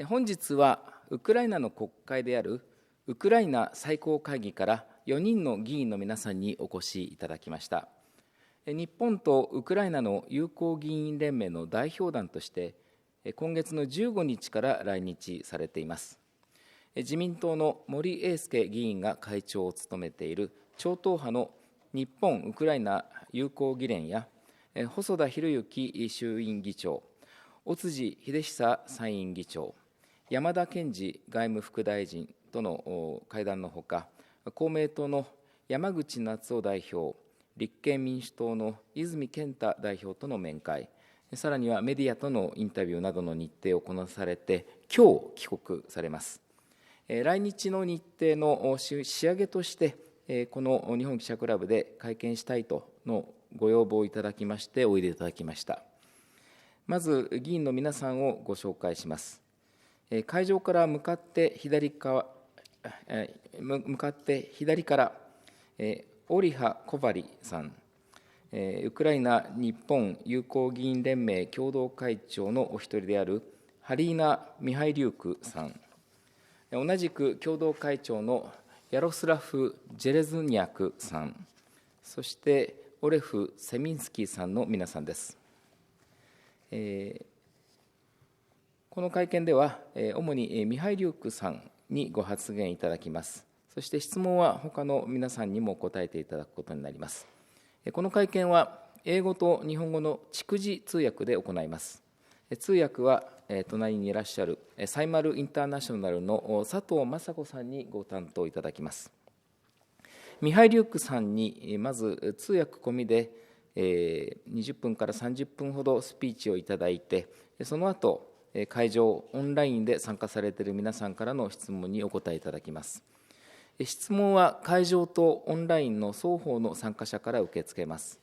本日はウクライナの国会であるウクライナ最高会議から4人の議員の皆さんにお越しいただきました。日本とウクライナの友好議員連盟の代表団として今月の15日から来日されています。自民党の森英介議員が会長を務めている超党派の日本ウクライナ友好議連や細田博之衆院議長、尾辻秀久参院議長、山田賢司外務副大臣との会談のほか、公明党の山口那津男代表、立憲民主党の泉健太代表との面会、さらにはメディアとのインタビューなどの日程をこなされて、今日帰国されます。来日の日程の仕上げとして、この日本記者クラブで会見したいとのご要望をいただきまして、おいでいただきました。まず、議員の皆さんをご紹介します。会場から向かって左から、オリハ・コバリさん、ウクライナ日本友好議員連盟共同会長のお一人であるハリーナ・ミハイリュークさん、同じく共同会長のヤロスラフ・ジェレズニャクさん、そしてオレフ・セミンスキーさんの皆さんです。この会見では、主にミハイリュークさんにご発言いただきます。そして質問は他の皆さんにも答えていただくことになります。この会見は英語と日本語の逐次通訳で行います。通訳は隣にいらっしゃるサイマルインターナショナルの佐藤雅子さんにご担当いただきます。ミハイリュークさんにまず通訳込みで20分から30分ほどスピーチをいただいて、その後会場オンラインで参加されている皆さんからの質問にお答えいただきます。質問は会場とオンラインの双方の参加者から受け付けます。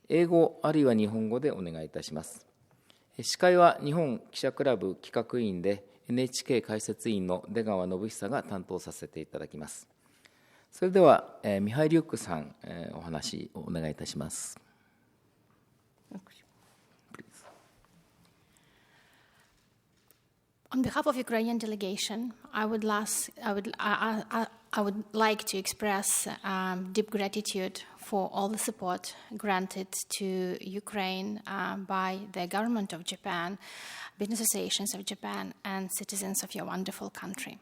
英語あるいは日本語でお願いいたします。司会は日本記者クラブ企画委員で NHK 解説委員の出川展恒が担当させていただきます。それではミハイリュークさん、お話をお願いいたします。On behalf of Ukrainian delegation, I would like to express deep gratitude for all the support granted to Ukraine by the government of Japan, business associations of Japan, and citizens of your wonderful country.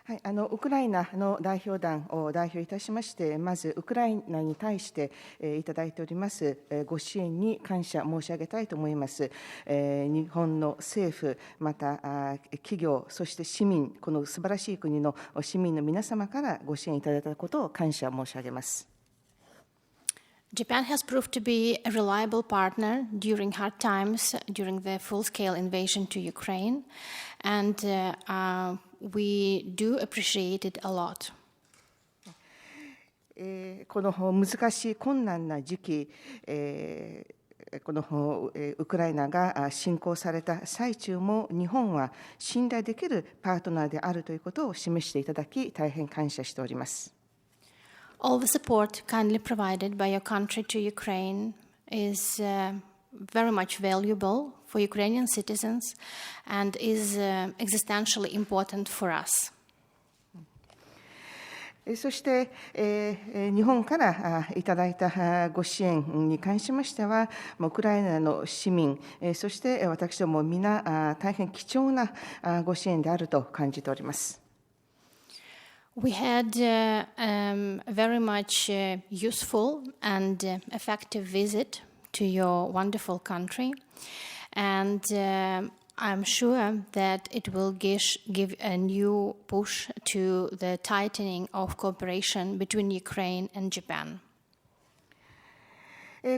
はい、ウクライナの代表団を代表いたしまして、まずウクライナに対していただいておりますご支援に感謝申し上げたいと思います。日本の政府、また企業、そして市民、この素晴らしい国の市民の皆様からご支援いただいたことを感謝申し上げます。Japan has proved to be a reliable partner during hard times during the full-scale invasion to Ukraine, and we do appreciate it a lot. この難しい困難な時期、このウクライナが侵攻された最中も日本は信頼できるパートナーであるということを示していただき、大変感謝しております。All the support kindly provided by your country to Ukraine is very much valuable for Ukrainian citizens and is existentially important for us. そして、日本からいただいたご支援に関しましては、ウクライナの市民、そして私ども皆、大変貴重なご支援であると感じております。We had a very much useful and effective visit to your wonderful country, and I'm sure that it will give a new push to the tightening of cooperation between Ukraine and Japan.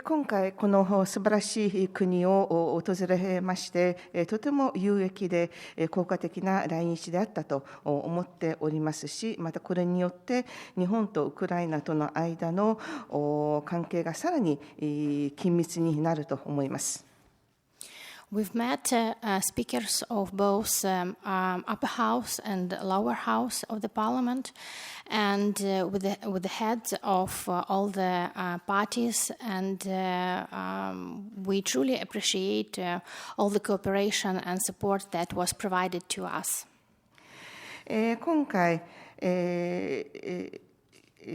今回、この素晴らしい国を訪れまして、とても有益で効果的な来日であったと思っておりますし、またこれによって日本とウクライナとの間の関係がさらに緊密になると思います。We've met speakers of both upper house and lower house of the parliament, and with the heads of all the parties, and we truly appreciate all the cooperation and support that was provided to us. 今回、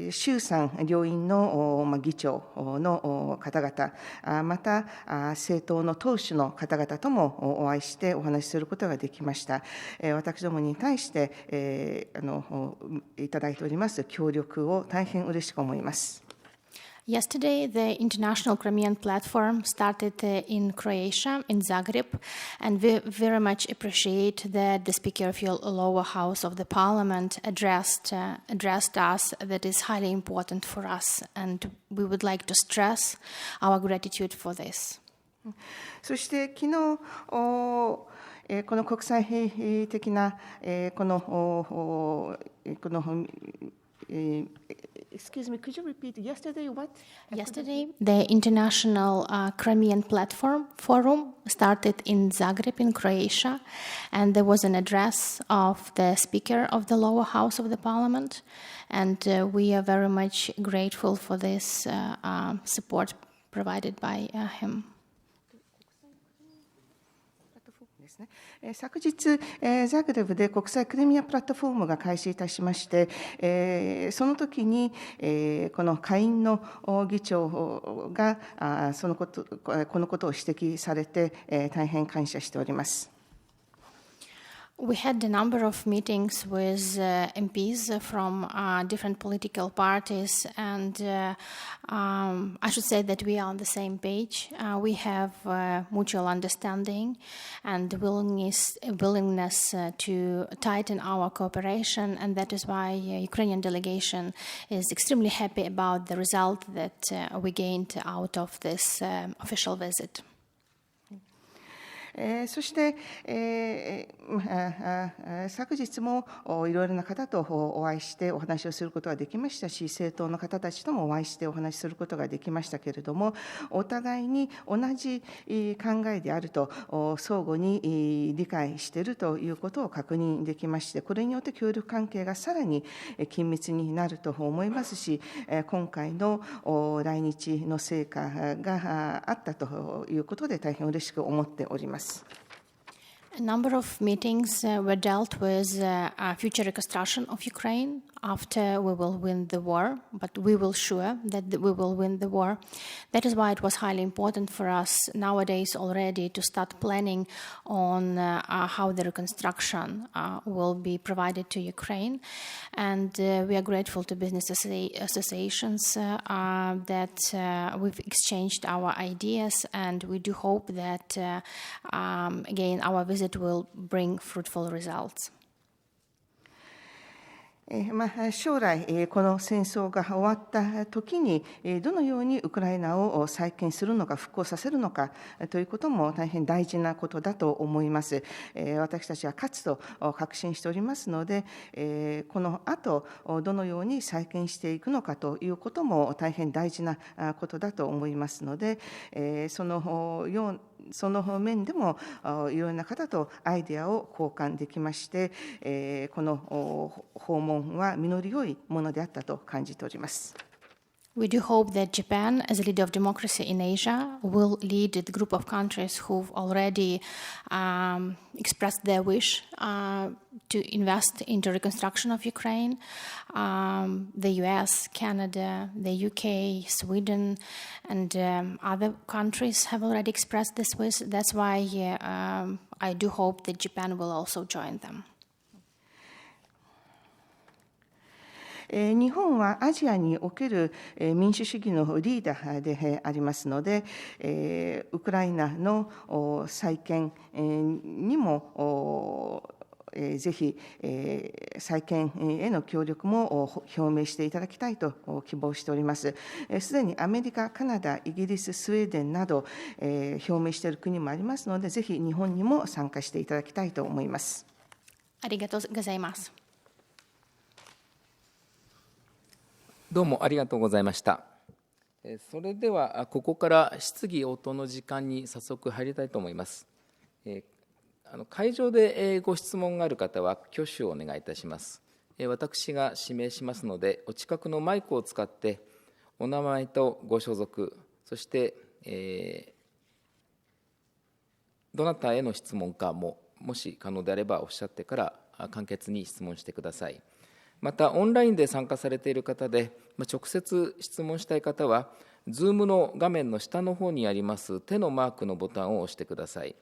衆参両院の議長の方々、また政党の党首の方々ともお会いしてお話しすることができました。私どもに対していただいております協力を大変嬉しく思います。Yesterday, the International Crimean Platform started in Croatia, in Zagreb, and we very much appreciate that the Speaker of your lower house of the Parliament addressed us. That is highly important for us, and we would like to stress our gratitude for this. そして昨日この国際的なExcuse me, could you repeat yesterday what? Yesterday, the International Crimean Platform Forum started in Zagreb, in Croatia, and there was an address of the Speaker of the lower house of the Parliament, and we are very much grateful for this support provided by him. 昨日、ザグレブで国際クリミアプラットフォームが開始いたしまして、その時に、この下院の議長がこのことを指摘されて、大変感謝しております。We had a number of meetings with MPs from different political parties, and I should say that we are on the same page. We have mutual understanding and willingness to tighten our cooperation, and that is why Ukrainian delegation is extremely happy about the result that we gained out of this official visit. そして、昨日もいろいろな方とお会いしてお話をすることができましたし、政党の方たちともお会いしてお話しすることができましたけれども、お互いに同じ考えであると相互に理解しているということを確認できまして、これによって協力関係がさらに緊密になると思いますし、今回の来日の成果があったということで大変嬉しく思っております。A number of meetings were dealt with future reconstruction of Ukraine after we will win the war, but we will sure that we will win the war. That is why it was highly important for us nowadays already to start planning on how the reconstruction will be provided to Ukraine. And we are grateful to business associations that we've exchanged our ideas, and we do hope that, again, our visit will bring fruitful results. 将来、この戦争が終わった時にどのようにウクライナを再建するのか、復興させるのかということも大変大事なことだと思います。私たちは勝つと確信しておりますので、この後どのように再建していくのかということも大変大事なことだと思いますので、その面でもいろんな方とアイデアを交換できまして、この訪問は実り良いものであったと感じております。We do hope that Japan, as a leader of democracy in Asia, will lead the group of countries who've already expressed their wish to invest into reconstruction of Ukraine. The US, Canada, the UK, Sweden, and other countries have already expressed this wish. That's why I do hope that Japan will also join them. 日本はアジアにおける民主主義のリーダーでありますので、ウクライナの再建にもぜひ再建への協力も表明していただきたいと希望しております。すでにアメリカ、カナダ、イギリス、スウェーデンなど表明している国もありますので、ぜひ日本にも参加していただきたいと思います。ありがとうございます。どうもありがとうございました。それではここから質疑応答の時間に早速入りたいと思います。会場でご質問がある方は挙手をお願いいたします。私が指名しますので、お近くのマイクを使ってお名前とご所属、そして、どなたへの質問かもし可能であればおっしゃってから簡潔に質問してください。またオンラインで参加されている方で直接質問したい方は Zoom の画面の下の方にあります手のマークのボタンを押してください。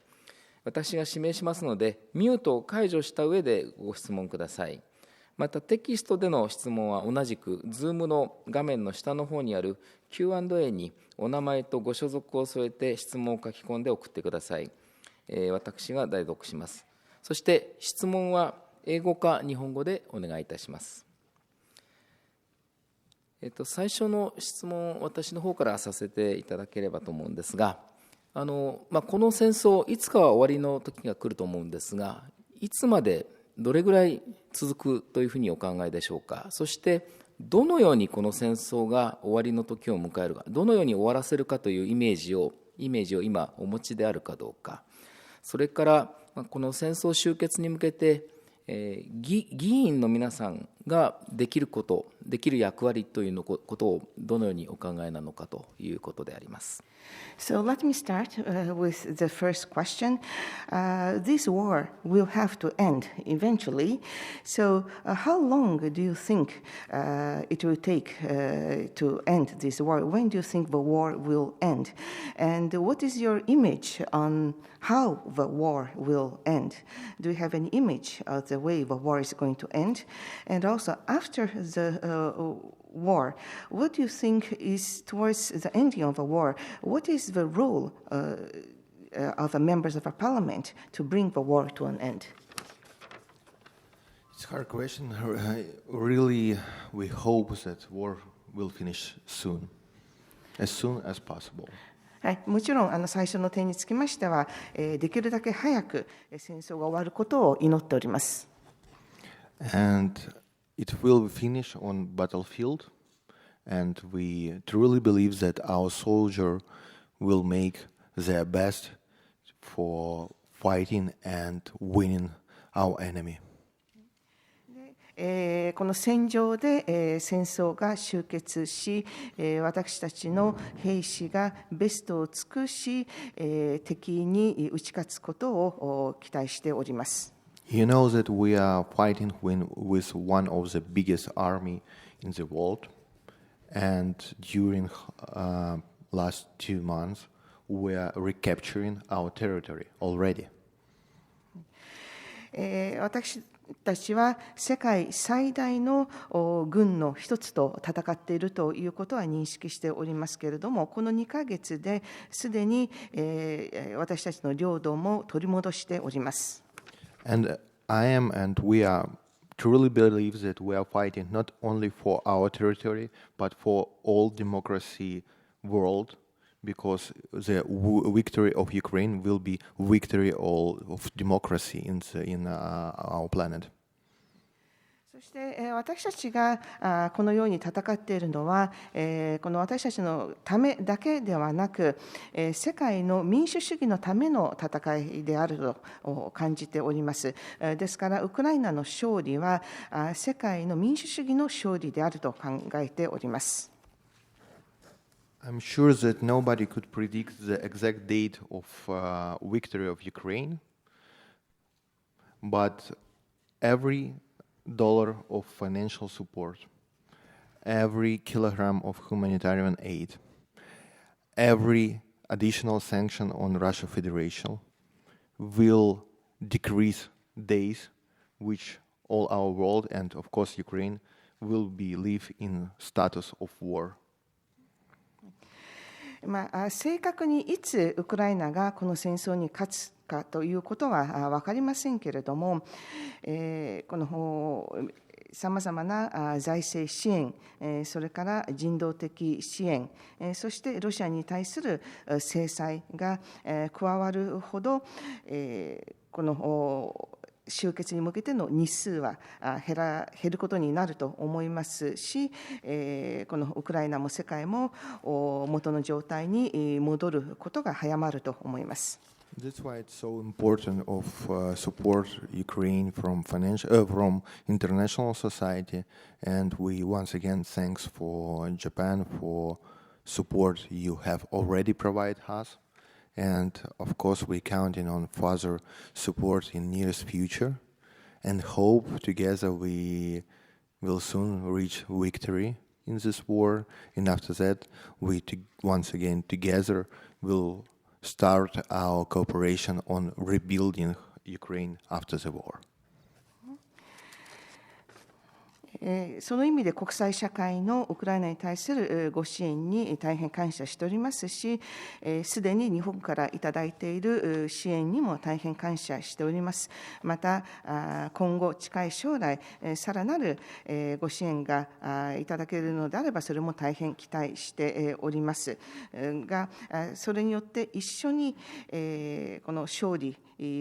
私が指名しますのでミュートを解除した上でご質問ください。またテキストでの質問は同じく Zoom の画面の下の方にある Q&A にお名前とご所属を添えて質問を書き込んで送ってください。私が代読します。そして質問は英語か日本語でお願いいたします。最初の質問を私の方からさせていただければと思うんですが、この戦争いつかは終わりの時が来ると思うんですが、いつまでどれぐらい続くというふうにお考えでしょうか。そしてどのようにこの戦争が終わりの時を迎えるか、どのように終わらせるかというイメージを今お持ちであるかどうか、それからこの戦争終結に向けて議員の皆さんができること、できる役割ということをどのようにお考えなのかということであります。So let me start with the first question. This war will have to end eventually. So how long do you think it will take to end this war? When do you think the war will end? And what is your image on how the war will end? Do you have an image of the way the war is going to end? And also after the war, what do you think is towards the ending of the war? What is the role of the members of a parliament to bring the war to an end? It's a hard question. Really, we hope that war will finish soon as possible. はい、もちろん最初の点につきましては、できるだけ早く戦争が終わることを祈っております。And it will finish on battlefield, and we truly believe that our soldier will make their best for fighting and winning our enemy. この戦場で戦争が終結し、私たちの兵士がベストを尽くし、敵に打ち勝つことを期待しております。You know that we are fighting with one of the biggest army in the world, and during last 2 months, we are recapturing our territory already. 私たちは世界最大の軍の一つと戦っているということは認識しておりますけれども、この2ヶ月ですでに私たちの領土も取り戻しております。And I am and we are truly believe that we are fighting not only for our territory, but for all democracy world, because the victory of Ukraine will be victory of democracy in our planet. そして私たちがこのように戦っているのは、この私たちのためだけではなく、世界の民主主義のための戦いであると感じております。ですからウクライナの勝利は世界の民主主義の勝利であると考えております。I'm sure that nobody could predict the exact date of victory of Ukraine, but every dollar of financial support, every kilogram of humanitarian aid, every additional sanction on Russia Federation will decrease days which all our world and of course Ukraine will be live in status of war. 正確にいつウクライナがこの戦争に勝つかということは分かりませんけれども、このさまざまな財政支援、それから人道的支援、そしてロシアに対する制裁が加わるほど、この終結に向けての日数は減ることになると思いますし、このウクライナも世界も元の状態に戻ることが早まると思います。That's why it's so important of support Ukraine from from international society, and we once again thanks for Japan for support you have already provided us, and of course we're counting on further support in nearest future, and hope together we will soon reach victory in this war, and after that we once again together will start our cooperation on rebuilding Ukraine after the war. その意味で国際社会のウクライナに対するご支援に大変感謝しておりますし、すでに日本からいただいている支援にも大変感謝しております。また今後近い将来さらなるご支援がいただけるのであればそれも大変期待しておりますが、それによって一緒にこの勝利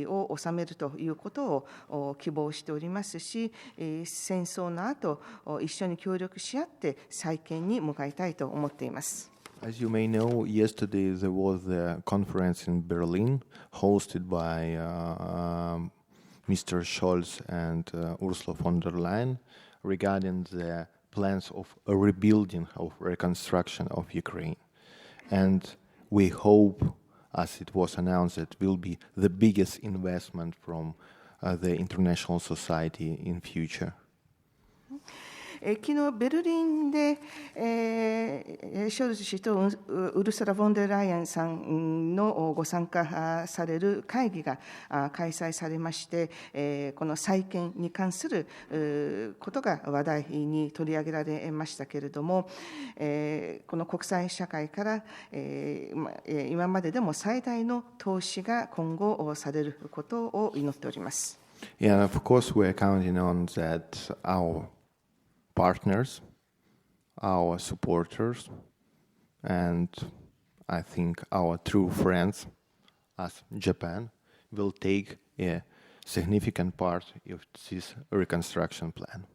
を収めるということを希望しておりますし、戦争の後一緒に協力し合って再建に向かいたいと思っています。As you may know, yesterday there was a conference in Berlin hosted by Mr. Scholz and Ursula von der Leyen regarding the plans of a rebuilding, of reconstruction of Ukraine. And we hope, as it was announced, that will be the biggest investment from the international society in future. 昨日ベルリンで、ショルツ氏とウルスラ・フォンデルライエンさんのご参加される会議が開催されまして、この再建に関することが話題に取り上げられましたけれども、この国際社会から、今まででも最大の投資が今後されることを祈っております。Yeah, of course we are counting on that our partners, our supporters, and I think our true friends, as Japan, will take a significant part of this reconstruction plan.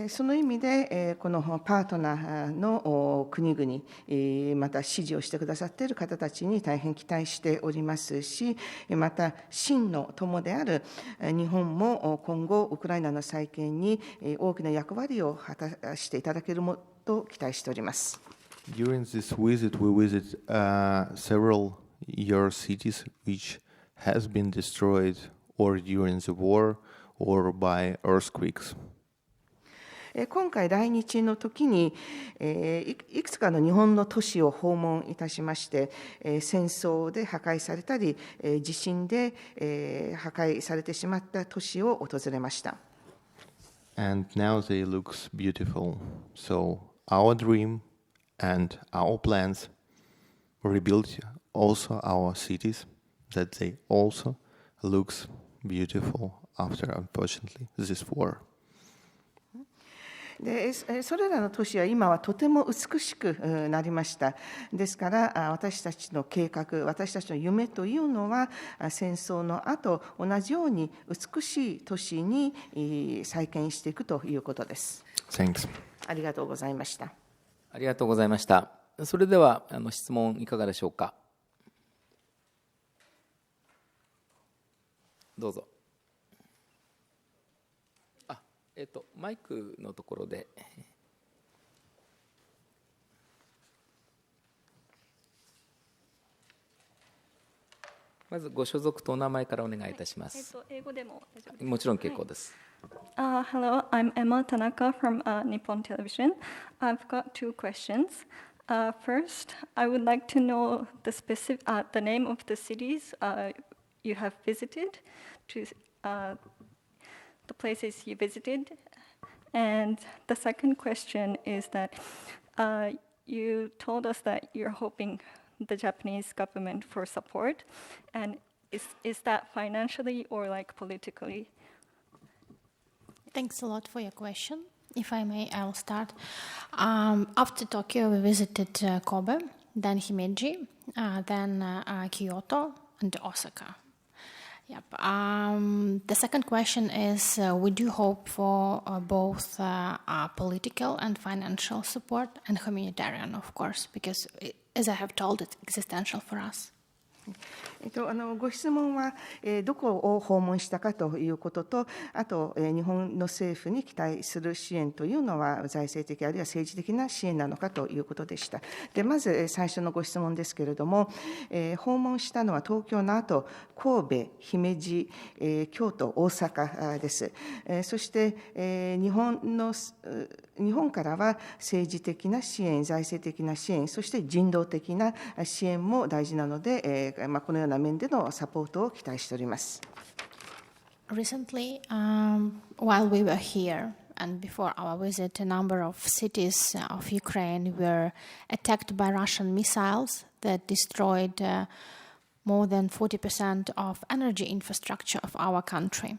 その意味で、このパートナーの国々、また支持をしてくださっている方たちに大変期待しておりますし、また真の友である日本も今後ウクライナの再建に大きな役割を果たしていただけるもと期待しております。During this visit, we visit several your cities which has been destroyed or during the war or by earthquakes. 今回来日の時にいくつかの日本の都市を訪問いたしまして、戦争で破壊されたり地震で破壊されてしまった都市を訪れました。And now they look beautiful. So our dream and our plans rebuild also our cities, that they also looks beautiful after, unfortunately, this war. でそれらの都市は今はとても美しくなりました。ですから私たちの計画、私たちの夢というのは戦争の後同じように美しい都市に再建していくということです。Thanks. ありがとうございました。ありがとうございました。それでは質問いかがでしょうか。どうぞ。マイクのところで。まずご所属とお名前からお願いいたします。英語でも大丈夫ですか？もちろん結構です。Hello, I'm Emma Tanaka from Nippon Television. I've got two questions. First, I would like to know the name of the cities you have visited, the places you visited. And the second question is that you told us that you're hoping the Japanese government for support. And is that financially or like politically? Thanks a lot for your question. If I may, I'll start. After Tokyo, we visited Kobe, then Himeji, then Kyoto, and Osaka. Yep. The second question is, we do hope for both political and financial support and humanitarian, of course, because as I have told, it's existential for us. ご質問は、どこを訪問したかということと、あと、日本の政府に期待する支援というのは、財政的あるいは政治的な支援なのかということでした。でまず、最初のご質問ですけれども、訪問したのは東京の後、神戸、姫路、京都、大阪です。そして、日本からは政治的な支援、財政的な支援、そして人道的な支援も大事なので、このような面でのサポートを期待しております。Recently, while we were here and before our visit, a number of cities of Ukraine were attacked by Russian missiles that destroyed more than 40% of energy infrastructure of our country.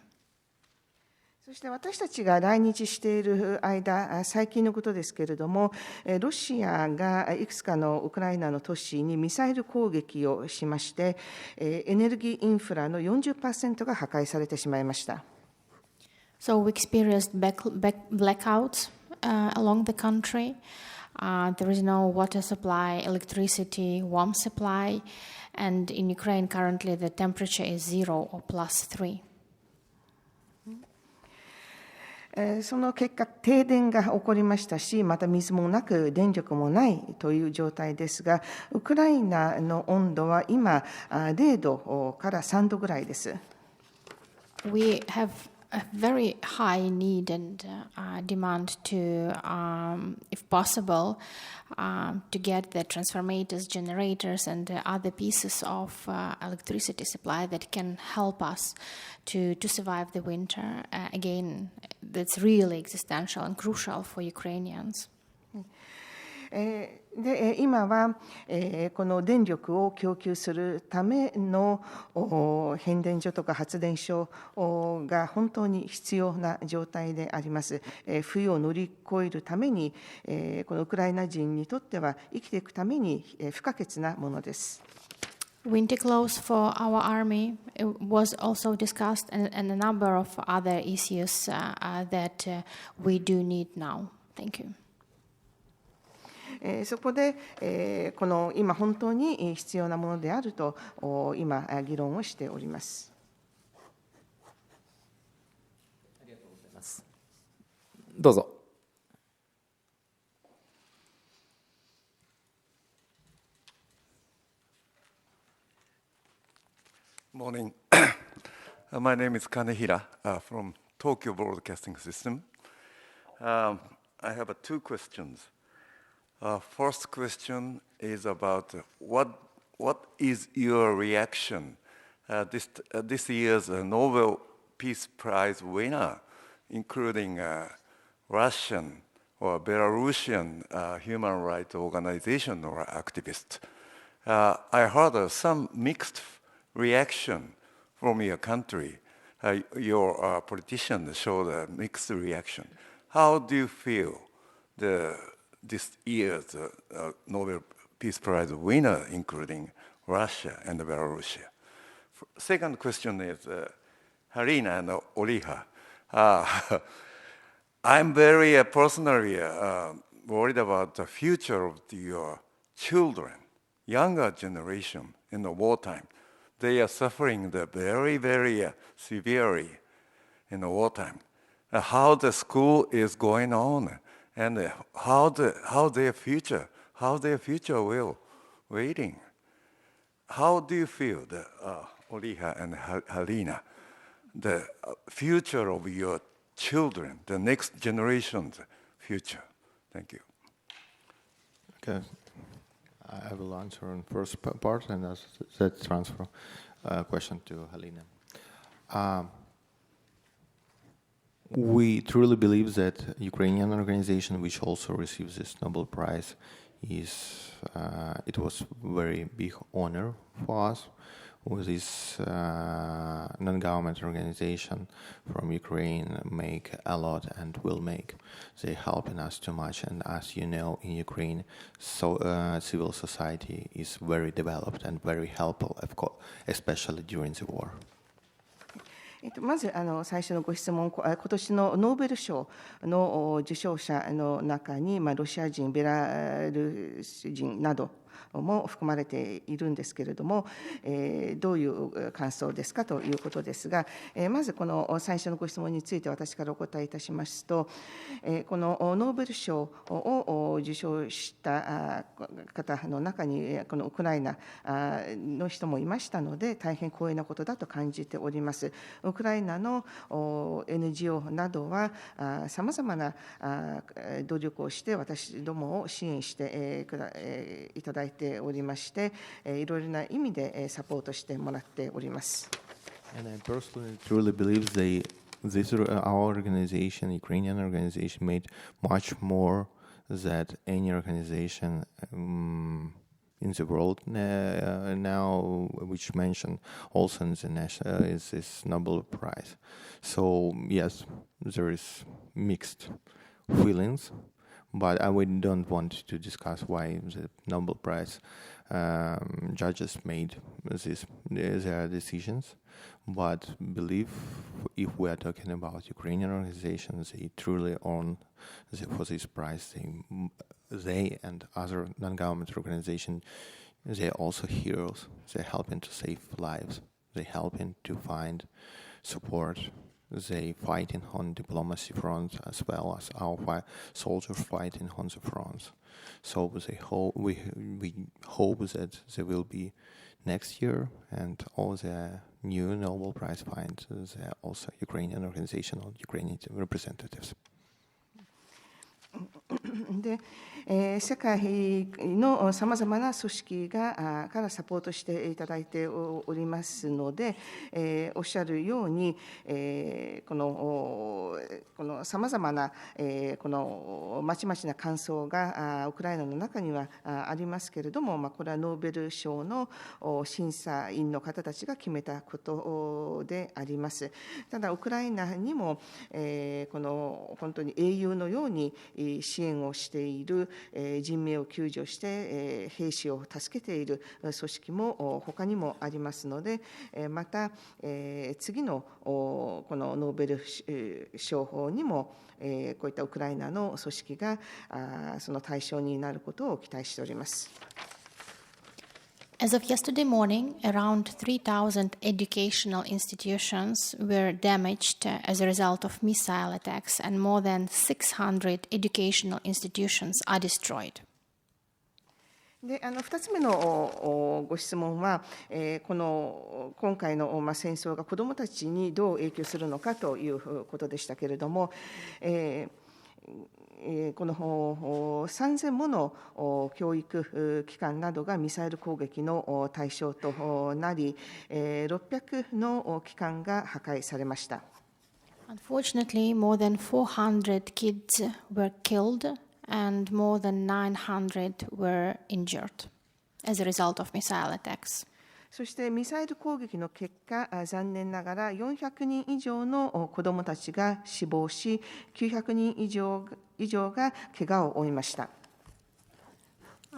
そして私たちが来日している間、最近のことですけれども、ロシアがいくつかのウクライナの都市にミサイル攻撃をしまして、エネルギーインフラの 40% が破壊されてしまいました。So we experienced blackouts along the country. There is no water supply, electricity, warmth supply, and in Ukraine currently the temperature is 0 or +3. その結果、停電が起こりましたし、また水もなく電力もないという状態ですが、ウクライナの温度は今0度から3度ぐらいです。We have a very high need and demand to, if possible, to get the transformators, generators, and other pieces of electricity supply that can help us to survive the winter. Again, that's really existential and crucial for Ukrainians. で今は、この電力を供給するための変電所とか発電所が本当に必要な状態であります。冬を乗り越えるために、このウクライナ人にとっては生きていくために不可欠なものです。Winter clothes for our army was also discussed, and a number of other issues that we do need now. Thank you. そこで、この今本当に必要なものであると今議論をしております。ありがとうございます。どうぞ。Morning. My name is Kanehira from Tokyo Broadcasting System. I have two questions. First question is about what is your reaction this year's Nobel Peace Prize winner, including Russian or Belarusian human rights organization or activist. I heard some mixed reaction from your country. Your politicians showed a mixed reaction. How do you feel this year's Nobel Peace Prize winner, including Russia and Belarus? Second question is Halina and Oliha. I'm very personally worried about the future of your children, younger generation in the wartime. They are suffering very, very severely in the wartime. How the school is going on, and how their future will waiting. How do you feel, Oliha and Halina, the future of your children, the next generation's future? Thank you. Okay. I will answer on first part and that transfer question to Halina. We truly believe that Ukrainian organization, which also receives this Nobel Prize, it was very big honor for us. With this non-government organization from Ukraine make a lot and will make. They helping us too much, and as you know, in Ukraine, civil society is very developed and very helpful, of course, especially during the war. まず最初のご質問、今年のノーベル賞の受賞者の中に、ロシア人、ベラルーシ人なども含まれているんですけれども、どういう感想ですかということですが、まずこの最初のご質問について私からお答えいたしますと、このノーベル賞を受賞した方の中にこのウクライナの人もいましたので、大変光栄なことだと感じております。ウクライナの NGO などはさまざまな努力をして私どもを支援していただいておりまして、いろいろな意味でサポートしてもらっております。And I personally truly believe our organization, Ukrainian organization, made much more than any organization in the world now, which mentioned also in the national is this Nobel Prize. So yes, there is mixed feelings, but we don't want to discuss why the Nobel Prize judges made their decisions. But believe if we are talking about Ukrainian organizations, they truly earn for this prize. They and other non-government organizations, they are also heroes. They're helping to save lives. They're helping to find support. They fighting on diplomacy front as well as our soldiers fighting on the fronts. So we hope that there will be next year, and all the new Nobel Prize finds they are also Ukrainian organization or Ukrainian representatives. で世界のさまざまな組織からサポートしていただいておりますので、おっしゃるように、このさまざまなこのまちまちな感想がウクライナの中にはありますけれども、これはノーベル賞の審査員の方たちが決めたことであります。ただウクライナにもこの本当に英雄のように支援をしている、人命を救助して兵士を助けている組織も他にもありますので、また次のこのノーベル賞法にもこういったウクライナの組織がその対象になることを期待しております。As of yesterday morning, around 3,000 educational institutions were damaged as a result of missile attacks, and more than 600 educational institutions are destroyed. で2つ目のご質問は、今回の戦争が子どもたちにどう影響するのかということでしたけれども、この3000もの教育機関などがミサイル攻撃の対象となり、600の機関が破壊されました。Unfortunately, more than 400 kids were killed and more than 900 were injured as a result of missile attacks. そしてミサイル攻撃の結果、残念ながら400人以上の子どもたちが死亡し、900人以上が怪我を負いました。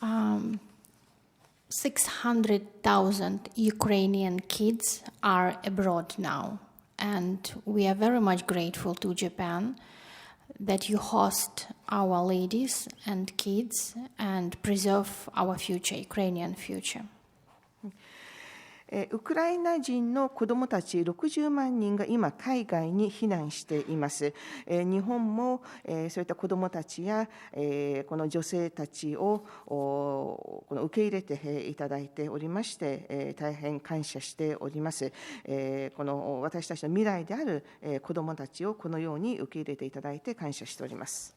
600,000 Ukrainian kids are abroad now, and we are very much grateful to Japan that you host our ladies and kids and preserve our future, Ukrainian future. ウクライナ人の子どもたち60万人が今海外に避難しています。日本もそういった子どもたちやこの女性たちをこの受け入れていただいておりまして大変感謝しております。この私たちの未来である子どもたちをこのように受け入れていただいて感謝しております。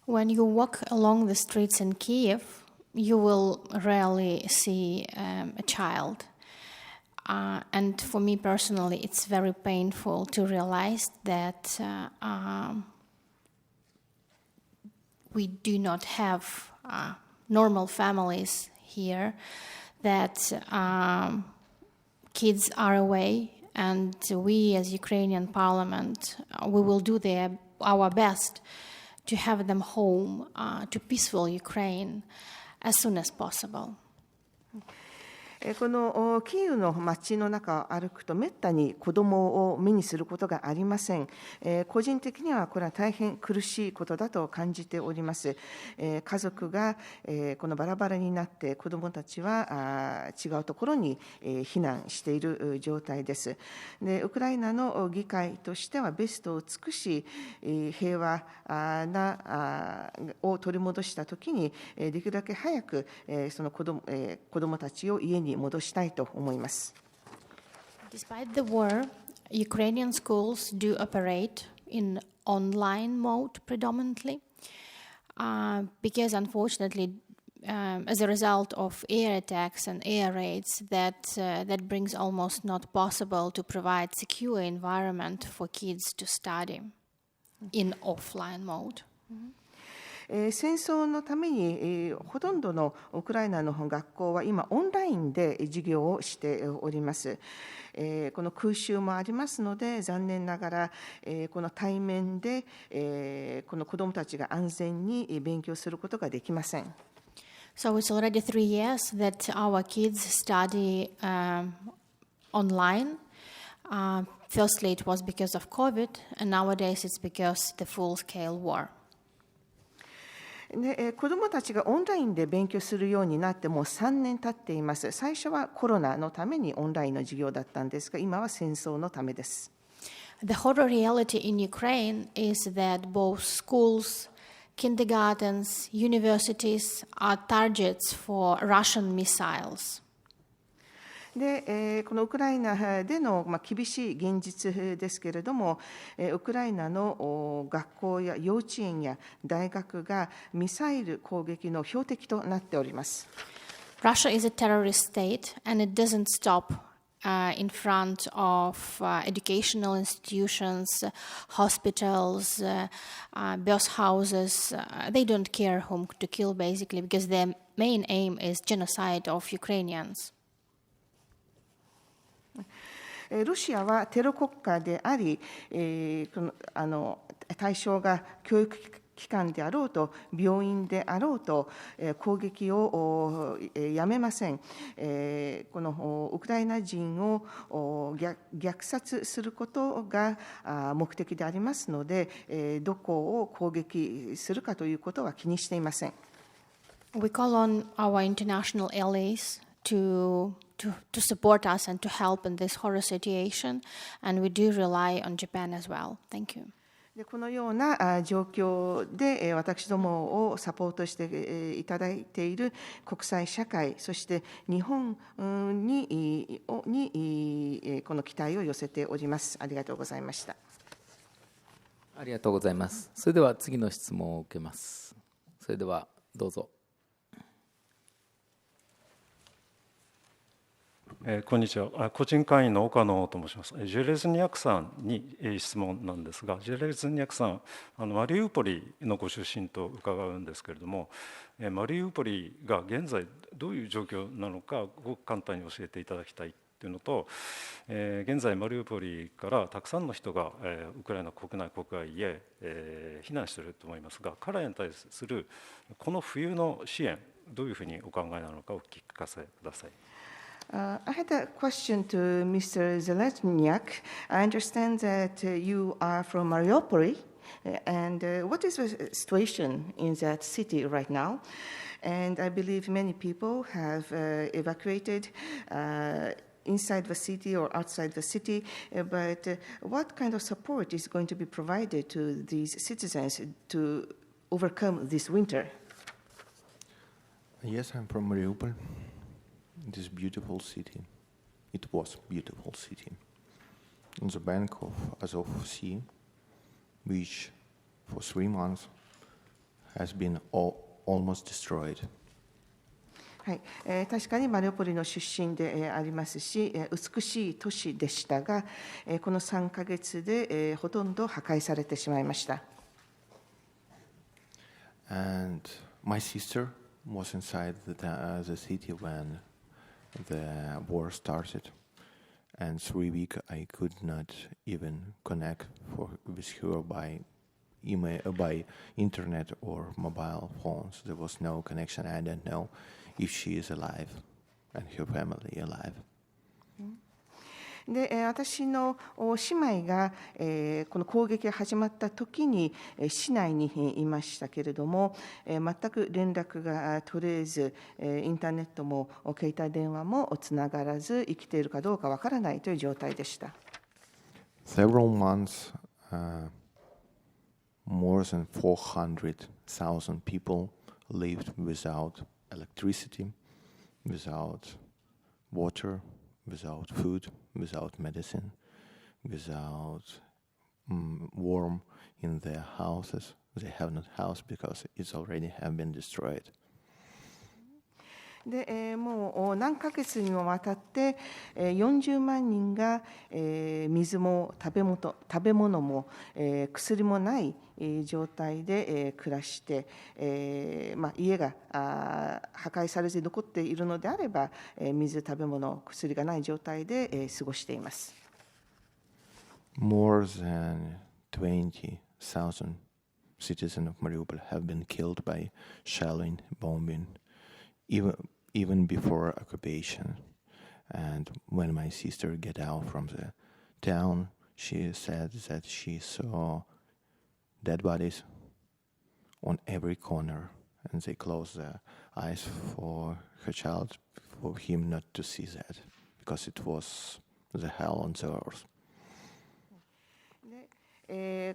When you walk along the streets in Kiev, you will rarely see a child.And for me personally, it's very painful to realize that we do not have normal families here, that kids are away, and we as Ukrainian parliament, we will do our best to have them home to peaceful Ukraine as soon as possible. このキーウの街の中を歩くと、めったに子どもを目にすることがありません。個人的にはこれは大変苦しいことだと感じております。家族がこのバラバラになって、子どもたちは違うところに避難している状態です。で、ウクライナの議会としてはベストを尽くし、平和を取り戻したときに、できるだけ早くその子どもたちを家に戻したいと思います。Despite the war, Ukrainian schools do operate in online mode predominantly, because unfortunately, as a result of air attacks and air raids, that brings almost not possible to provide secure environment for kids to study in offline mode. 戦争のために、ほとんどのウクライナの学校は今オンラインで授業をしております。この空襲もありますので、残念ながら、この対面で、この子どもたちが安全に勉強することができません。So it's already 3 years that our kids study online. Firstly, it was because of COVID, and nowadays it's because the full-scale war. で、子どもたちがオンラインで勉強するようになってもう3年経っています。最初はコロナのためにオンラインの授業だったんですが、今は戦争のためです。The horror reality in Ukraine is that both schools, kindergartens, universities are targets for Russian missiles. で、このウクライナでの厳しい現実ですけれども、ウクライナの学校や幼稚園や大学がミサイル攻撃の標的となっております。Russia is a terrorist state, and it doesn't stop in front of educational institutions, hospitals, birth houses. They don't care whom to kill, basically, because their main aim is genocide of Ukrainians. ロシアはテロ国家であり、対象が教育機関であろうと、病院であろうと、攻撃をやめません。このウクライナ人を虐殺することが目的でありますので、どこを攻撃するかということは気にしていません。We call on our international allies to support us and to help in this horror situation, and we do rely on Japan as well. Thank you. で、このような状況で私どもをサポートしていただいている国際社会、そして日本にこの期待を寄せております。ありがとうございました。ありがとうございます。それでは次の質問を受けます。それではどうぞ。こんにちは。個人会員の岡野と申します。ジェレズニャクさんに質問なんですが、ジェレズニャクさん、マリウポリのご出身と伺うんですけれども、マリウポリが現在どういう状況なのか、ごく簡単に教えていただきたいというのと、現在マリウポリからたくさんの人がウクライナ国内国外へ避難していると思いますが、彼らに対するこの冬の支援、どういうふうにお考えなのかお聞かせください。I had a question to Mr. Zelezniak. I understand that you are from Mariupol, and what is the situation in that city right now? And I believe many people have evacuated inside the city or outside the city, but what kind of support is going to be provided to these citizens to overcome this winter? Yes, I'm from Mariupol. This beautiful city. It was a beautiful city on the bank of Azov Sea, which for 3 months has been almost destroyed. はい、確かにマリウポリの出身でありますし、美しい都市でしたが、この3ヶ月でほとんど破壊されてしまいました。And my sister was inside the city when the war started, and 3 weeks I could not even connect with her by email, by internet or mobile phones. There was no connection. I don't know if she is alive. and her family alive. で私の姉妹がこの攻撃が始まった時に市内にいましたけれども、全く連絡が取れず、インターネットも携帯電話もつながらず、生きているかどうかわからないという状態でした。Several months, more than 400,000 people lived without electricity, without water, without food, without medicine, without warmth in their houses. They have not house because it's already have been destroyed. でもう何ヶ月にもわたって40万人が水も食べ物も薬もない状態で暮らして、家が破壊されずに残っているのであれば水、食べ物、薬がない状態で過ごしています。More than 20,000 citizens of Mariupol have been killed by shelling, bombing, even before occupation. And when my sister get out from the town, she said that she saw dead bodies on every corner, and they closed their eyes for her child, for him not to see that, because it was the hell on the earth.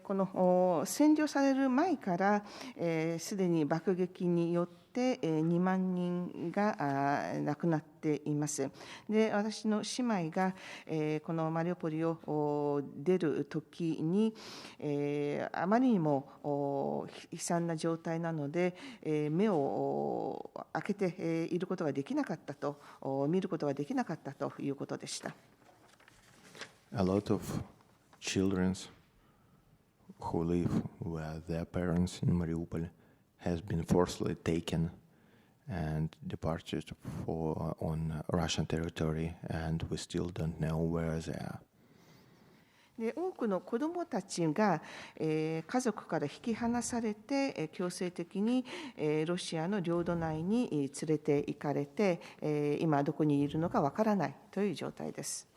この占領される前からすでに爆撃によって2万人が亡くなっています。で、私の姉妹がこのマリウポリを出るときにあまりにも悲惨な状態なので目を開けていることができなかったと、見ることができなかったということでした。A lot of children who live with their parents in Mariupol has been forcibly taken and departed on Russian territory, and we still don't know where they are. で多くの子どもたちが家族から引き離されて強制的にロシアの領土内に連れて行かれて今どこにいるのかわからないという状態です。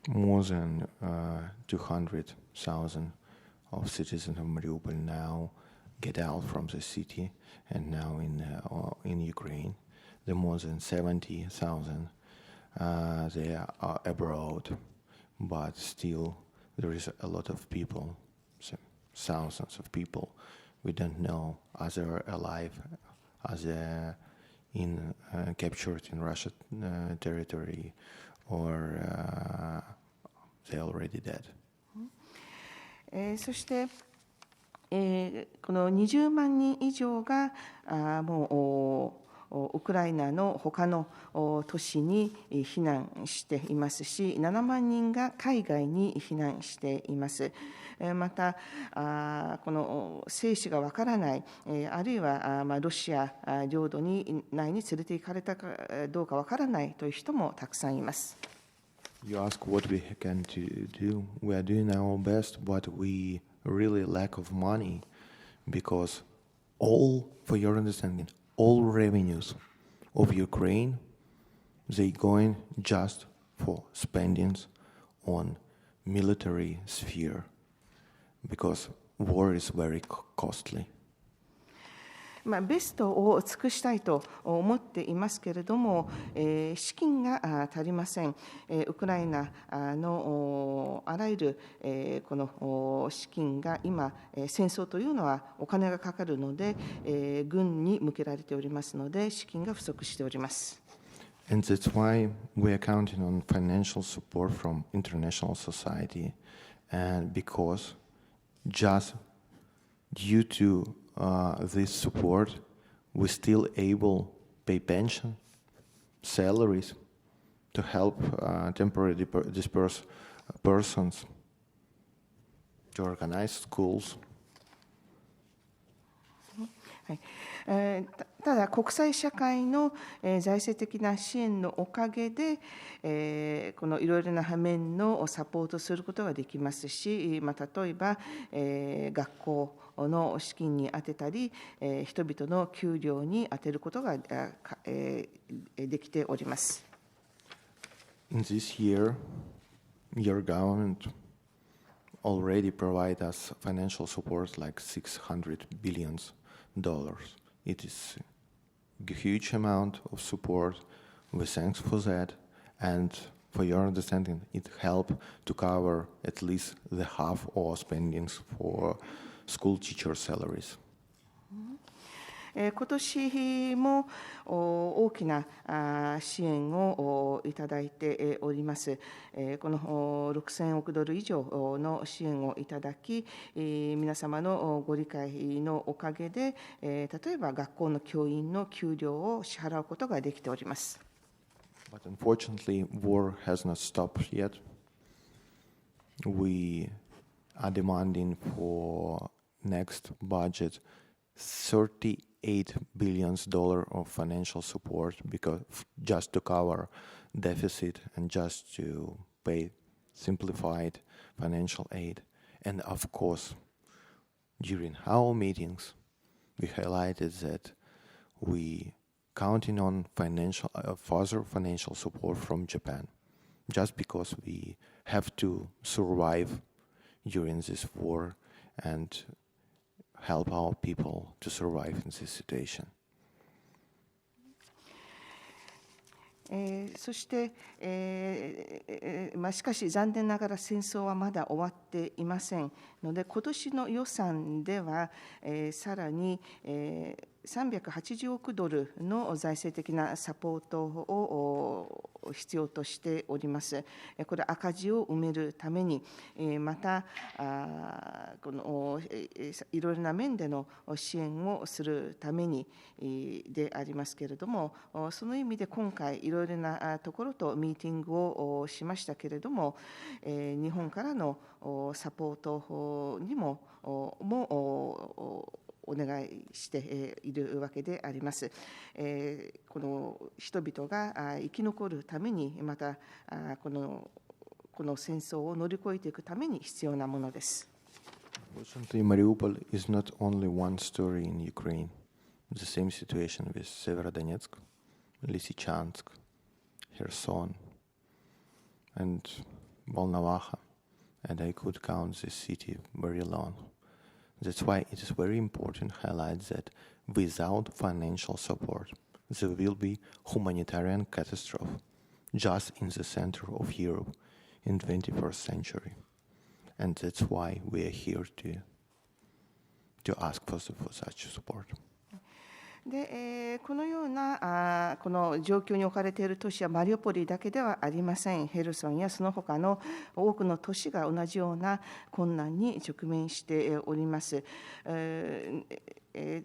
More than 200,000 of citizens of Mariupol now get out from the city, and now in Ukraine, the more than 70,000 they are abroad, but still there is a lot of people, thousands of people we don't know, are they alive, are they captured in Russian territory, or they already dead. そして、この20万人以上がもうウクライナの他の都市に避難していますし、7万人が海外に避難しています。またこの生死がわからない、あるいはロシア領土内に連れて行かれたかどうかわからないという人もたくさんいます。You ask what we can do. We are doing our best, but we really lack of money because for your understanding, all revenues of Ukraine, they going just for spendings on military sphere because war is very costly. ベストを尽くしたいと思っていますけれども、資金が足りません。ウクライナのあらゆるこの資金が今、戦争というのはお金がかかるので、軍に向けられておりますので、資金が不足しております。And that's why we are counting on financial support from international society, and because just due to this support, we're still able pay pension, salaries to help temporarily dispersed persons, to organize schools. はい、ただ、国際社会の財政的な支援のおかげで、このいろいろな面のサポートすることができますし、例えば、学校の資金に充てたり、人々の給料に充てることができております。In this year, your government already provide us financial support like $600 billion. It is a huge amount of support. We thanks for that, and for your understanding, it helped to cover at least the half of our spendings for school teacher salaries. 今年も大きな支援をいただいております。この$6000億以上の支援をいただき、皆様のご理解のおかげで、例えば学校の教員の給料を支払うことができております。But unfortunately, war has not stopped yet. We are demanding for next budget $38 billion of financial support because just to cover deficit and just to pay simplified financial aid. And of course, during our meetings, we highlighted that we counting on further financial support from Japan, just because we have to survive during this war and help our people to survive in this situation. そして、しかし残念ながら戦争はまだ終わっていませんので、今年の予算では、さらに、$380億の財政的なサポートを必要としております。これ赤字を埋めるために、またこのいろいろな面での支援をするためにでありますけれども、その意味で今回いろいろなところとミーティングをしましたけれども、日本からのサポートにもお願いしているわけであります。この人々が生き残るために、またこの戦争を乗り越えていくために必要なものです。Unfortunately, Mariupol is not only one story in Ukraine. The same situation with Severodonetsk, Lysychansk, Kherson, and Volnovakha, and I could count this city very long. That's why it is very important to highlight that without financial support, there will be humanitarian catastrophe just in the center of Europe in 21st century. And that's why we are here to ask for such support. でこのようなこの状況に置かれている都市はマリウポリだけではありません。ヘルソンやその他の多くの都市が同じような困難に直面しております。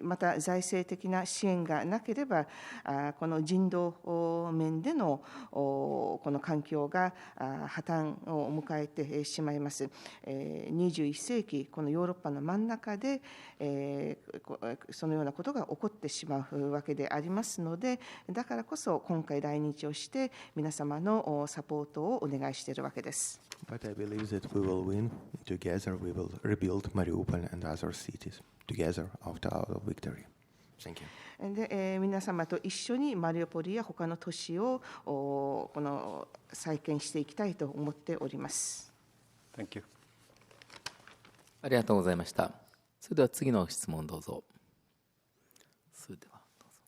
また財政的な支援がなければ、この人道面でのこの環境が破綻を迎えてしまいます。21世紀、このヨーロッパの真ん中でそのようなことが起こってしまうわけでありますので、だからこそ今回来日をして皆様のサポートをお願いしているわけです。But I believe that we will win. Together we will rebuild Mariupol and other cities together after our victory. Thank you. で皆様と一緒にマリウポリや他の都市をこの再建していきたいと思っております。Thank you. ありがとうございました。それでは次の質問どうぞ。それではどうぞ。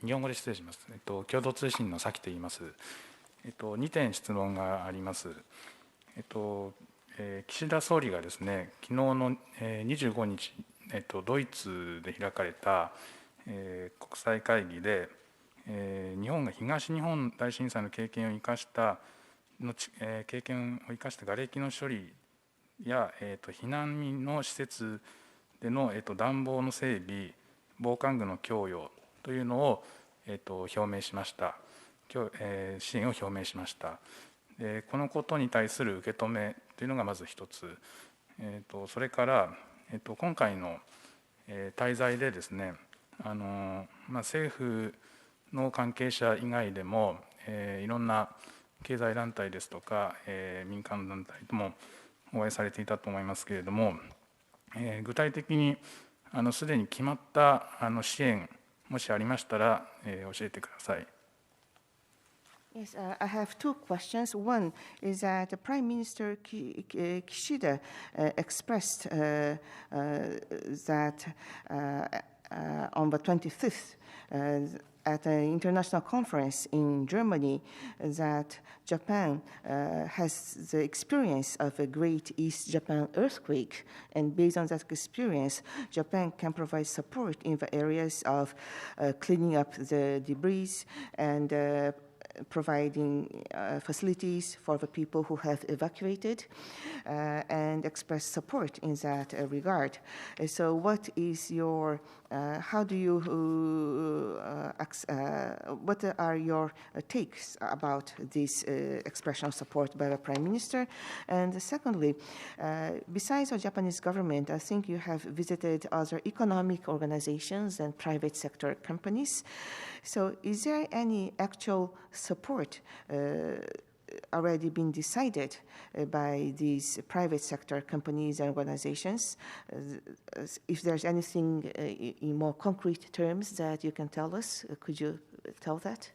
日本語で失礼します。共同通信の崎と言います。2点質問があります。岸田総理がですね、昨日の25日、ドイツで開かれた国際会議で、日本が東日本大震災の経験を生かした瓦礫の処理や、避難民の施設での、暖房の整備、防寒具の供与というのを、表明しました。支援を表明しました。でこのことに対する受け止めというのがまず一つ。それから、今回の滞在でですね、政府の関係者以外でも、いろんな経済団体ですとか、民間団体ともお会いされていたと思いますけれども、具体的にすでに決まった支援、もしありましたら、教えてください。Yes, I have two questions. One is that Prime Minister Kishida expressed that on the 25th at an international conference in Germany that Japan has the experience of a great East Japan earthquake, and based on that experience, Japan can provide support in the areas of cleaning up the debris and providing facilities for the people who have evacuated and express support in that regard. So what is your, how do you, what are your takes about this expression of support by the Prime Minister? And secondly, besides the Japanese government, I think you have visited other economic organizations and private sector companies. So is there any actual support already been decided by these private sector companies and organizations? If there's anything in more concrete terms that you can tell us, could you tell that?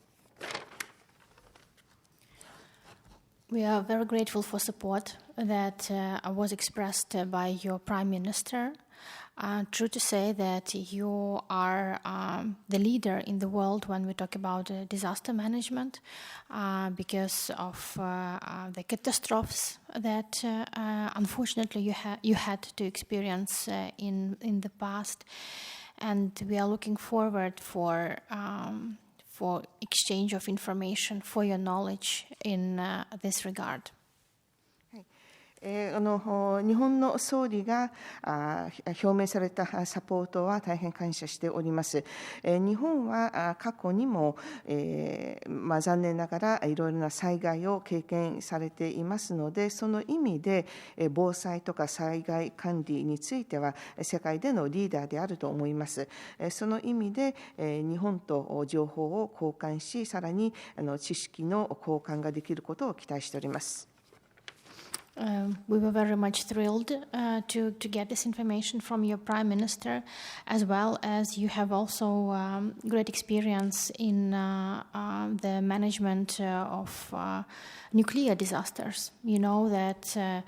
We are very grateful for support that was expressed by your Prime Minister. True to say that you are the leader in the world when we talk about disaster management because of the catastrophes that unfortunately you had to experience in the past, and we are looking forward for exchange of information, for your knowledge in this regard. 日本の総理が表明されたサポートは大変感謝しております。日本は過去にも、残念ながらいろいろな災害を経験されていますので、その意味で防災とか災害管理については世界でのリーダーであると思います。その意味で日本と情報を交換し、さらに知識の交換ができることを期待しております。We were very much thrilled to get this information from your Prime Minister, as well as you have also great experience in the management of nuclear disasters. You know that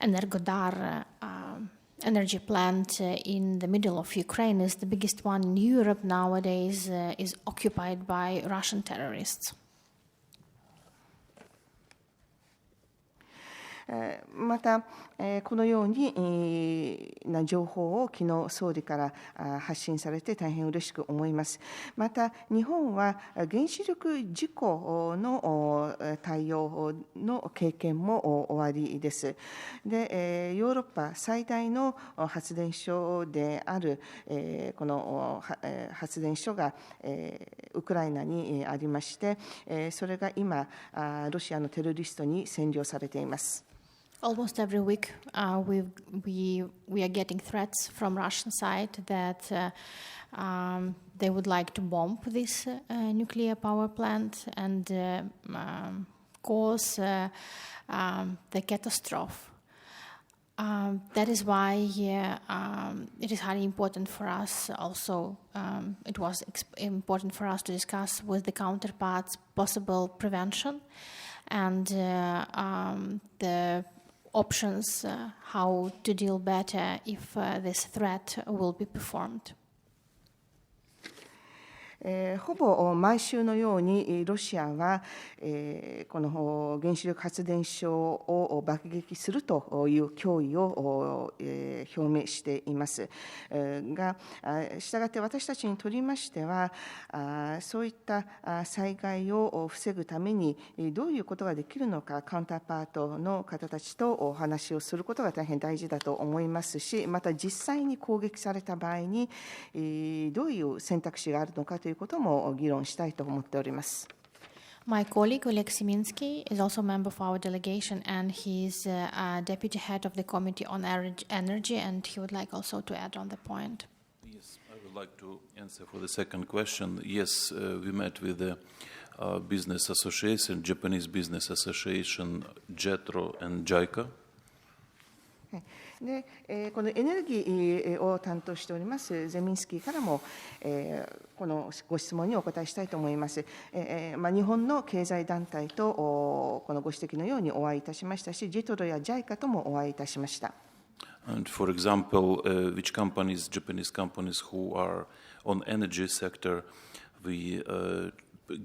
Energodar energy plant in the middle of Ukraine is the biggest one in Europe nowadays, is occupied by Russian terrorists. また、このようにな情報を昨日総理から発信されて大変嬉しく思います。また日本は原子力事故の対応の経験もおありです。で、ヨーロッパ最大の発電所であるこの発電所がウクライナにありまして、それが今ロシアのテロリストに占領されています。Almost every week, we are getting threats from Russian side that they would like to bomb this nuclear power plant and cause the catastrophe. That is why it is highly important for us. Also, it was important for us to discuss with the counterparts possible prevention and the options how to deal better if this threat will be performed. ほぼ毎週のようにロシアはこの原子力発電所を爆撃するという脅威を表明していますが、したがって私たちにとりましてはそういった災害を防ぐためにどういうことができるのか、カウンターパートの方たちとお話をすることが大変大事だと思いますし、また実際に攻撃された場合にどういう選択肢があるのかといういうことも議論したいと思っております。My colleague Oleg Siminsky is also a member of our delegation, and he's deputy head of the Committee on Energy, and he would like also to add on the point. Yes, I would like to answer for the second question. Yes, we met with the business association, Japanese Business Association, JETRO and JICA. でこのエネルギーを担当しておりますゼミンスキーからも、このご質問にお答えしたいと思います。日本の経済団体とこのご指摘のようにお会いいたしましたし、JETROや JICA ともお会いいたしました。And for example, which companies, Japanese companies who are on energy sector, we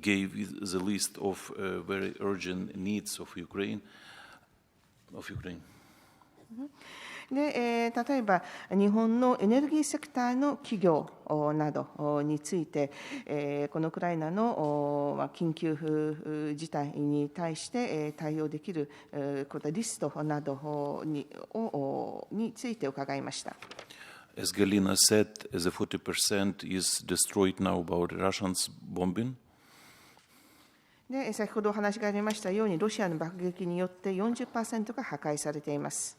gave the list of very urgent needs of Ukraine. で例えば日本のエネルギーセクターの企業などについて、このウクライナの緊急事態に対して対応できるこういったリストなどについて伺いました。As Galina said, the 40% is destroyed now about Russians bombing. で先ほどお話がありましたように、ロシアの爆撃によって 40% が破壊されています。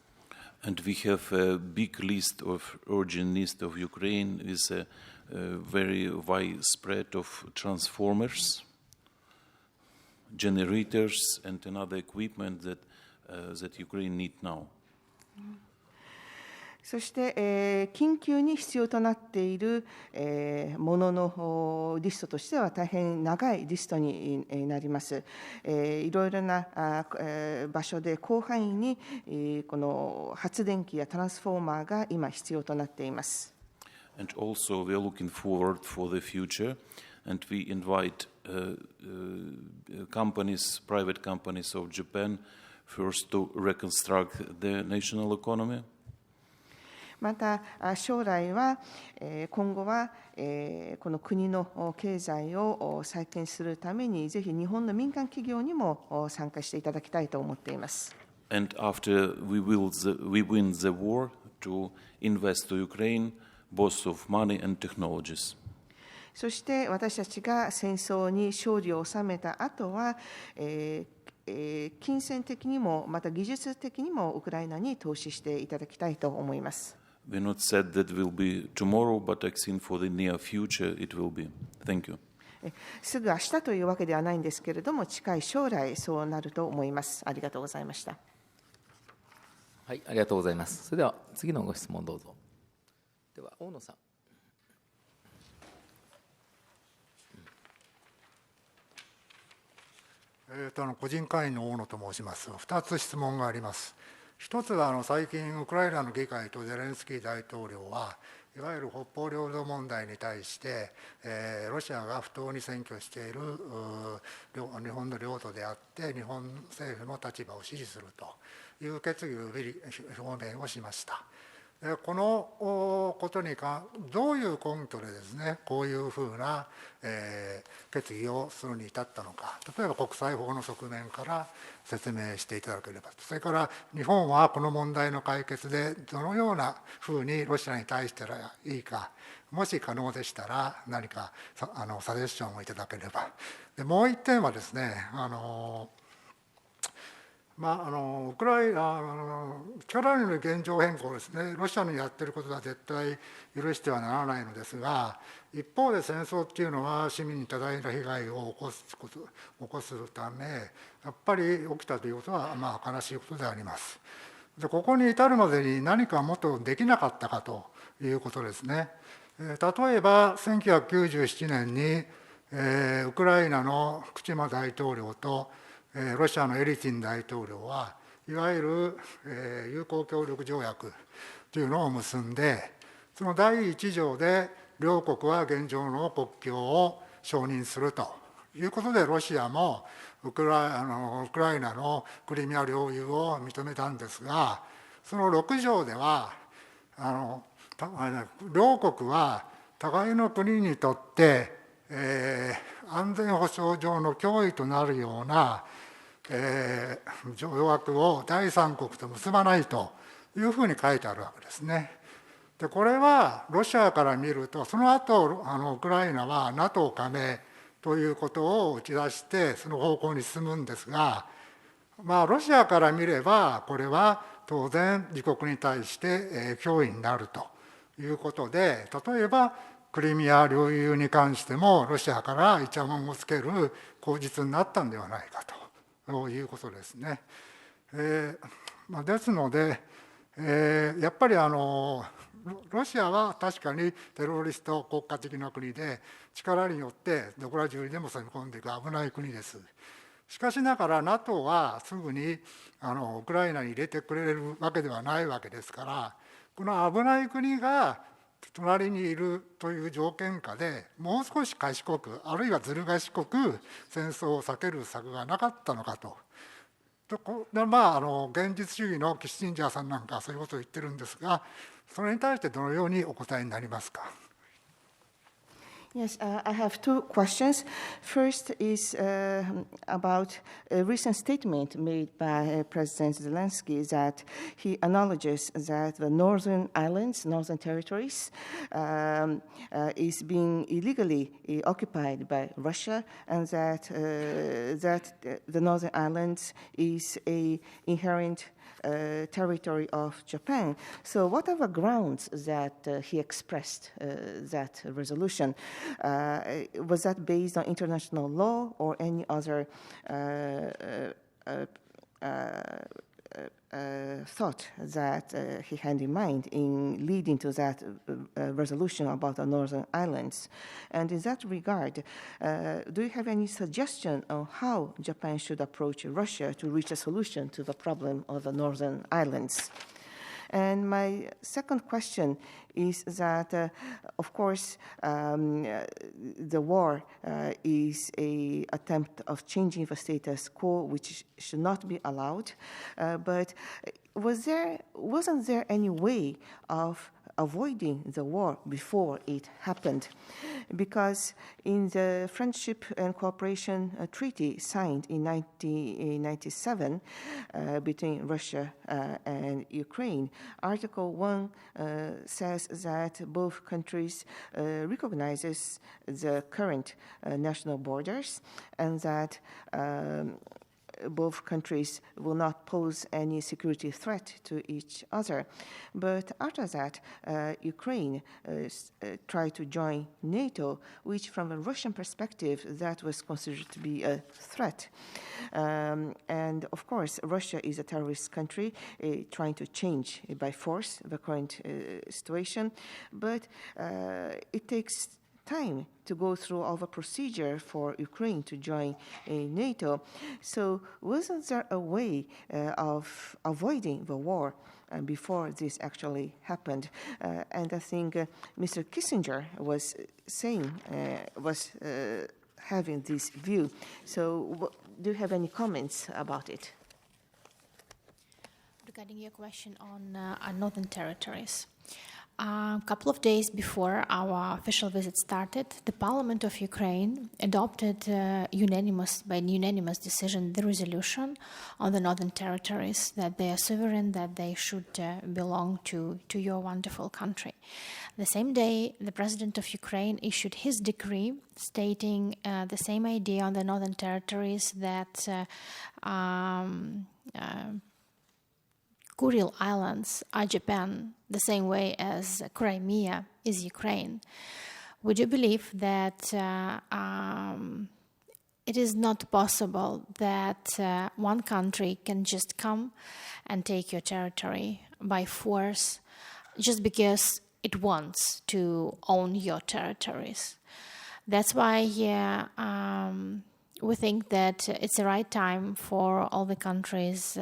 And we have a big list of urgent needs of Ukraine with a very wide spread of transformers, generators, and another equipment that Ukraine need now. そして、緊急に必要となっている、もののリストとしては大変長いリストになります。いろいろな場所で広範囲にこの発電機やトランスフォーマーが今必要となっています。And also we are looking forward for the future, and we invite companies, private companies of Japan, first to reconstruct the national economy. また将来は今後はこの国の経済を再建するためにぜひ日本の民間企業にも参加していただきたいと思っています。And after we win the war, to invest to Ukraine both of money and technologies. そして私たちが戦争に勝利を収めた後は金銭的にもまた技術的にもウクライナに投資していただきたいと思います。We're not said that will be tomorrow, but I think for the near future it will be. Thank you. すぐ明日というわけではないんですけれども、近い将来そうなると思います。ありがとうございました。はい、ありがとうございます。それでは次のご質問どうぞ。では大野さん。個人会員の大野と申します。2つ質問があります。一つは最近ウクライナの議会とゼレンスキー大統領はいわゆる北方領土問題に対してロシアが不当に占拠している日本の領土であって日本政府の立場を支持するという決議を表明をしました。このことにどういう根拠でですね、こういうふうな決議をするに至ったのか、例えば国際法の側面から説明していただければ、それから日本はこの問題の解決でどのようなふうにロシアに対していいか、もし可能でしたら何かサジェッションをいただければ。でもう一点はですね、ウクライナ力による現状変更ですね、ロシアのやってることは絶対許してはならないのですが、一方で戦争っていうのは市民に多大な被害を起こすため、やっぱり起きたということは悲しいことであります。でここに至るまでに何かもっとできなかったかということですね。例えば1997年にウクライナのクチマ大統領とロシアのエリツィン大統領はいわゆる友好協力条約というのを結んで、その第1条で両国は現状の国境を承認するということで、ロシアもウクライナのクリミア領有を認めたんですが、その6条では両国は互いの国にとって安全保障上の脅威となるような条約を第三国と結ばないというふうに書いてあるわけですね。でこれはロシアから見ると、その後ウクライナは NATO 加盟ということを打ち出して、その方向に進むんですが、ロシアから見れば、これは当然、自国に対して脅威になるということで、例えばクリミア領有に関しても、ロシアからイチャモンをつける口実になったんではないかということですね。ですので、やっぱりロシアは確かにテロリスト国家的な国で、力によってどこら中にでも攻め込んでいく危ない国です。しかしながら NATO はすぐにウクライナに入れてくれるわけではないわけですから、この危ない国が隣にいるという条件下で、もう少し賢く、あるいはずる賢く戦争を避ける策がなかったのかと。現実主義のキッシンジャーさんなんかはそういうことを言ってるんですが、それに対してどのようにお答えになりますか。Yes, I have two questions. First is about a recent statement made by President Zelensky that he acknowledges that the northern islands, northern territories, is being illegally occupied by Russia, and that the northern islands is an inherent territory of Japan. So what are the grounds that he expressed that resolution? Was that based on international law or any other thought that he had in mind in leading to that resolution about the Northern Islands? And in that regard, do you have any suggestion on how Japan should approach Russia to reach a solution to the problem of the Northern Islands? And my second question is that, of course, the war is an attempt of changing the status quo, which should not be allowed. But wasn't there any way of avoiding the war before it happened? Because in the Friendship and Cooperation Treaty signed in 1997 between Russia and Ukraine, Article 1 says that both countries recognizes the current national borders, and that both countries will not pose any security threat to each other. But after that, Ukraine tried to join NATO, which from a Russian perspective, that was considered to be a threat. And of course, Russia is a terrorist country trying to change by force the current situation, but it takes time to go through all the procedure for Ukraine to join NATO. So wasn't there a way of avoiding the war before this actually happened? And I think Mr. Kissinger was saying, having this view. So do you have any comments about it? Regarding your question on northern territories, a couple of days before our official visit started, the Parliament of Ukraine adopted by unanimous decision the resolution on the northern territories, that they are sovereign, that they should belong to your wonderful country. The same day, the President of Ukraine issued his decree stating the same idea on the northern territories, that Kuril Islands are Japan, the same way as Crimea is Ukraine. We do believe that it is not possible that one country can just come and take your territory by force just because it wants to own your territories. That's why we think that it's the right time for all the countries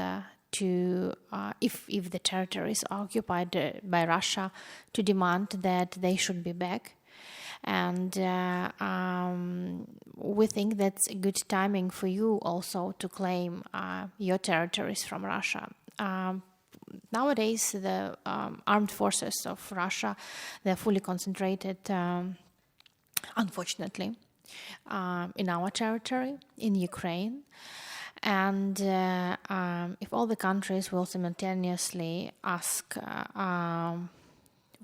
to, if the territories are occupied by Russia, to demand that they should be back. And we think that's a good timing for you also to claim your territories from Russia. Nowadays, the armed forces of Russia, they're fully concentrated, unfortunately, in our territory, in Ukraine. And if all the countries will simultaneously ask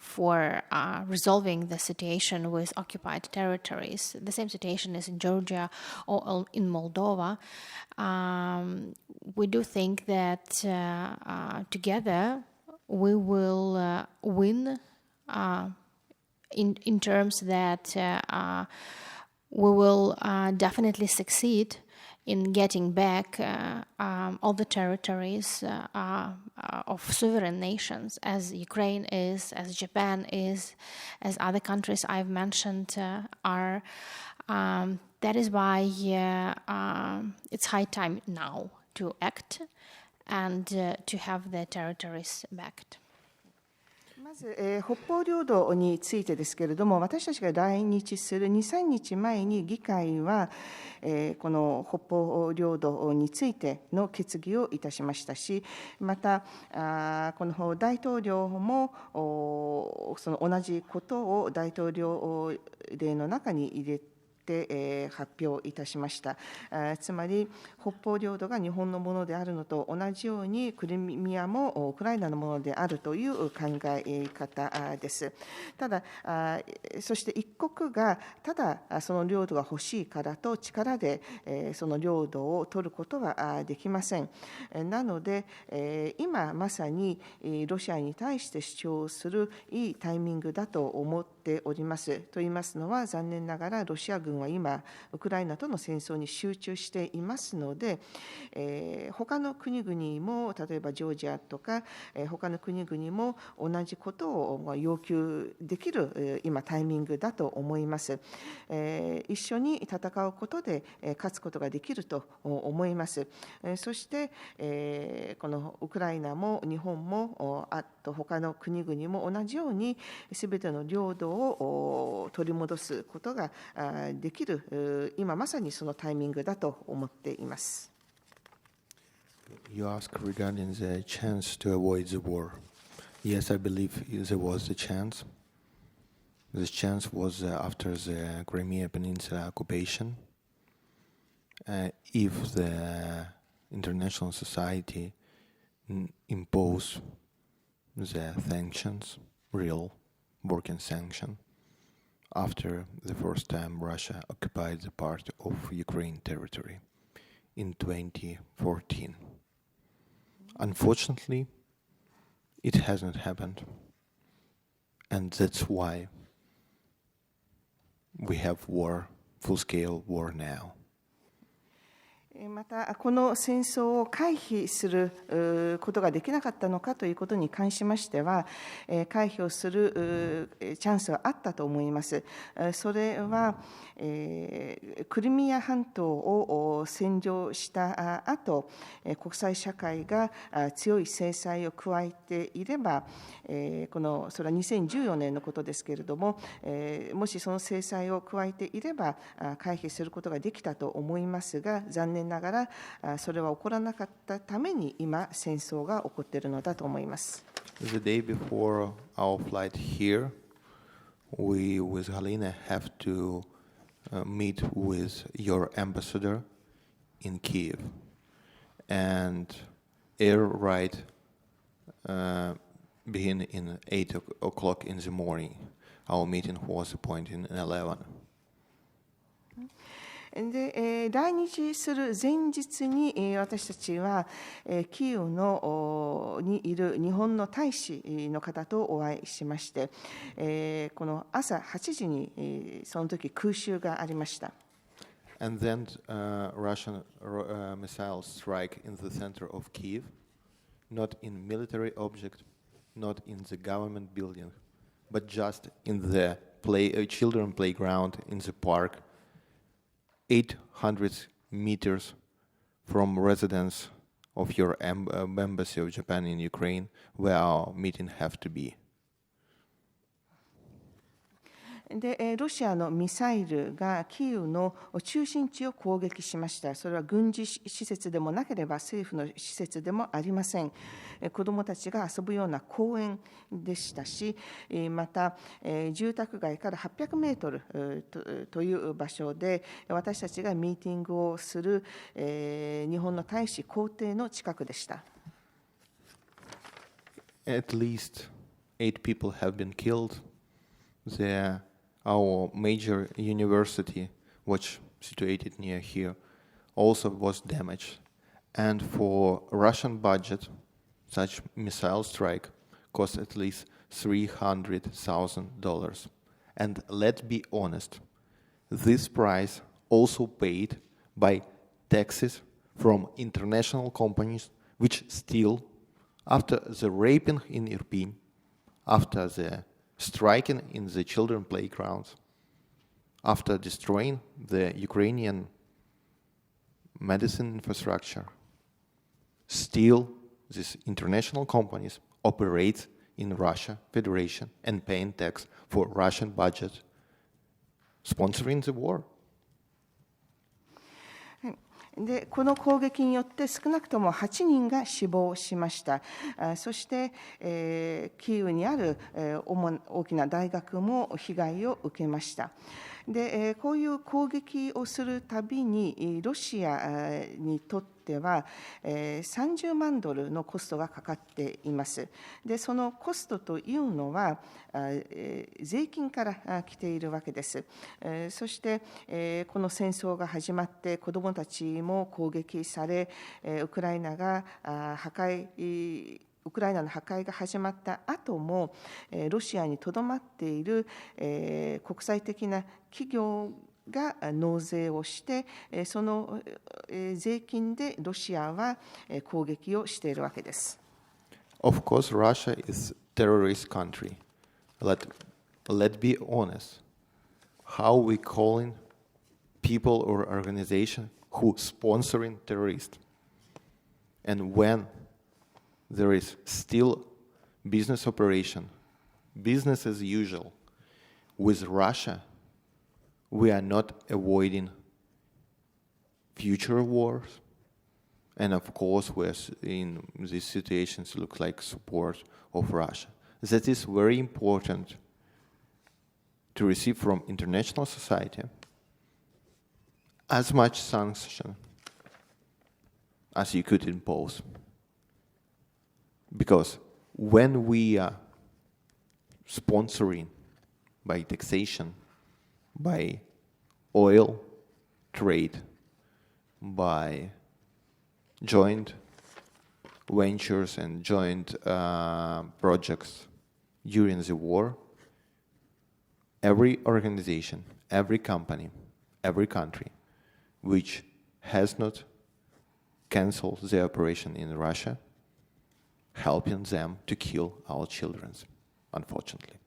for resolving the situation with occupied territories. The same situation is in Georgia or in Moldova. We do think that together we will win in terms that we will definitely succeed in getting back all the territories of sovereign nations, as Ukraine is, as Japan is, as other countries I've mentioned are. That is why it's high time now to act and to have the territories backed. まず、北方領土についてですけれども、私たちが来日する2、3日前に議会は、この北方領土についての決議をいたしましたし、またこの大統領もその同じことを大統領令の中に入れて発表いたしました。つまり北方領土が日本のものであるのと同じようにクリミアもウクライナのものであるという考え方です。ただそして一国がただその領土が欲しいからと力でその領土を取ることはできません。なので今まさにロシアに対して主張するいいタイミングだと思っております。と言いますのは、残念ながらロシア軍は今ウクライナとの戦争に集中していますので、他の国々も例えばジョージアとか、他の国々も同じことを要求できる今タイミングだと思います。一緒に戦うことで勝つことができると思います。そしてこのウクライナも日本もあと他の国々も同じように全ての領土を取り戻すことができる今まさにそのタイミングだと思っています。You ask regarding the chance to avoid the war. Yes, I believe there was a chance. This chance was after the Crimea Peninsula occupation. If the international society impose the sanctions, real working sanction, after the first time Russia occupied the part of Ukraine territory in 2014. Unfortunately, it hasn't happened, and that's why we have war, full-scale war now. またこの戦争を回避することができなかったのかということに関しましては、回避をするチャンスはあったと思います。それはクリミア半島を占領した後、国際社会が強い制裁を加えていれば、それは2014年のことですけれども、もしその制裁を加えていれば回避することができたと思いますが、残念ながらそれは起こらなかったために今戦争が起こっているのだと思います。The day before our flight here, we with Galina have to meet with your ambassador in Kiev, and air ride began in 8 o'clock in the morning. Our meeting was appointed in 11. で来日する前日に私たちはキーウにいる日本の大使の方とお会いしまして、この朝8時にその時空襲がありました。And then Russian missiles strike in the center of Kiev, not in military object, not in the government building, but just in the children playground in the park, 800 meters from residence of your embassy of Japan in Ukraine, where our meeting have to be. でロシアのミサイルがキーウの中心地を攻撃しました。それは軍事施設でもなければ政府の施設でもありません。子どもたちが遊ぶような公園でしたし、また住宅街から800メートルという場所で私たちがミーティングをする日本の大使公邸の近くでした。At least 8 people have been killed. Our major university, which situated near here, also was damaged. And for Russian budget, such missile strike cost at least $300,000. And let's be honest, this price also paid by taxes from international companies which still, after the raping in Irpin, after the striking in the children's playgrounds, after destroying the Ukrainian medicine infrastructure, still these international companies operate in Russia Federation and paying tax for Russian budget, sponsoring the war. でこの攻撃によって少なくとも8人が死亡しました。そして、キーウにある、大きな大学も被害を受けました。でこういう攻撃をするたびにロシアにとっては30万ドルのコストがかかっています。でそのコストというのは税金から来ているわけです。そしてこの戦争が始まって子どもたちも攻撃され、ウクライナの破壊が始まった後も、ロシアにとどまっている国際的な企業が納税をして、その税金でロシアは攻撃をしているわけです。Of course, Russia is a terrorist country. Let's be honest. How we calling people or organization who sponsoring terrorists? And when there is still business operation, business as usual. With Russia, we are not avoiding future wars. And of course, we're in these situations look like support of Russia. That is very important to receive from international society as much sanction as you could impose. Because when we are sponsoring by taxation, by oil trade, by joint ventures and joint projects during the war, every organization, every company, every country which has not canceled their operation in Russia, helping them to kill our children, unfortunately.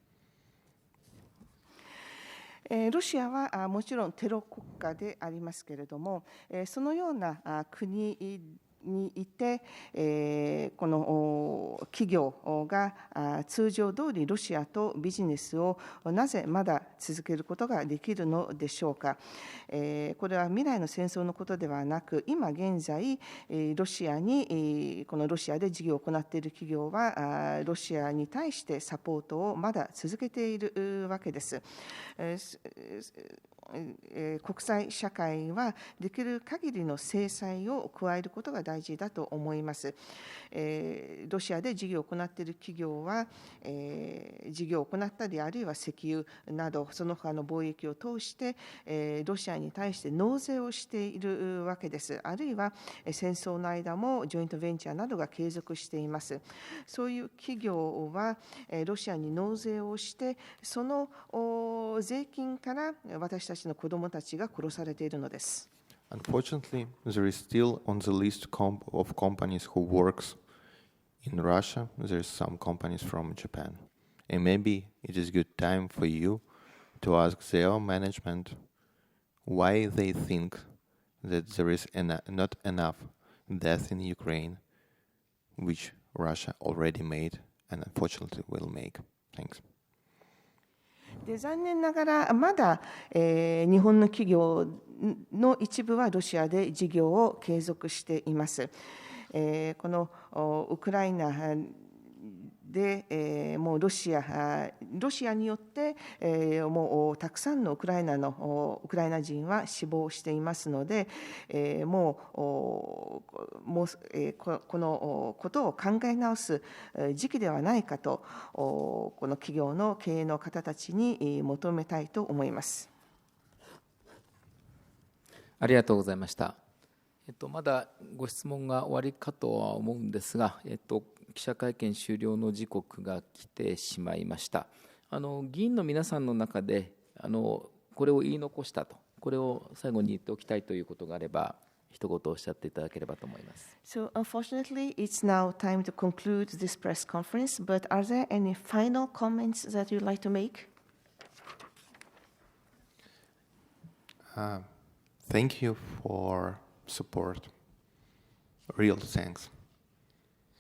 ロシアはもちろんテロ国家でありますけれども、そのような国にいて、この企業が通常通りロシアとビジネスをなぜまだ続けることができるのでしょうか。これは未来の戦争のことではなく、今現在ロシアで事業を行っている企業はロシアに対してサポートをまだ続けているわけです。国際社会はできる限りの制裁を加えることが大事だと思います。ロシアで事業を行っている企業は、事業を行ったり、あるいは石油などその他の貿易を通して、ロシアに対して納税をしているわけです。あるいは戦争の間もジョイントベンチャーなどが継続しています。そういう企業はロシアに納税をして、その税金から私たちの子どもたちが殺されているのです。Unfortunately, there is still on the list of companies who works in Russia. There is some companies from Japan, and maybe it is good time for you to ask their management why they think that there is not enough death in Ukraine, which Russia already made and unfortunately will make. Thanks. で残念ながらまだ、日本の企業の一部はロシアで事業を継続しています。このウクライナで、もうロシアによって、もうたくさんのウクライナ人は死亡していますので、もうこのことを考え直す時期ではないかと、この企業の経営の方たちに求めたいと思います。ありがとうございました。まだご質問が終わりかとは思うんですが、記者会見終了の時刻が来てしまいました。議員の皆さんの中でこれを言い残したと、これを最後に言っておきたいということがあれば、一言おっしゃっていただければと思います。So unfortunately, it's now time to conclude this press conference, but are there any final comments that you'd like to make? Thank you for support. Real thanks.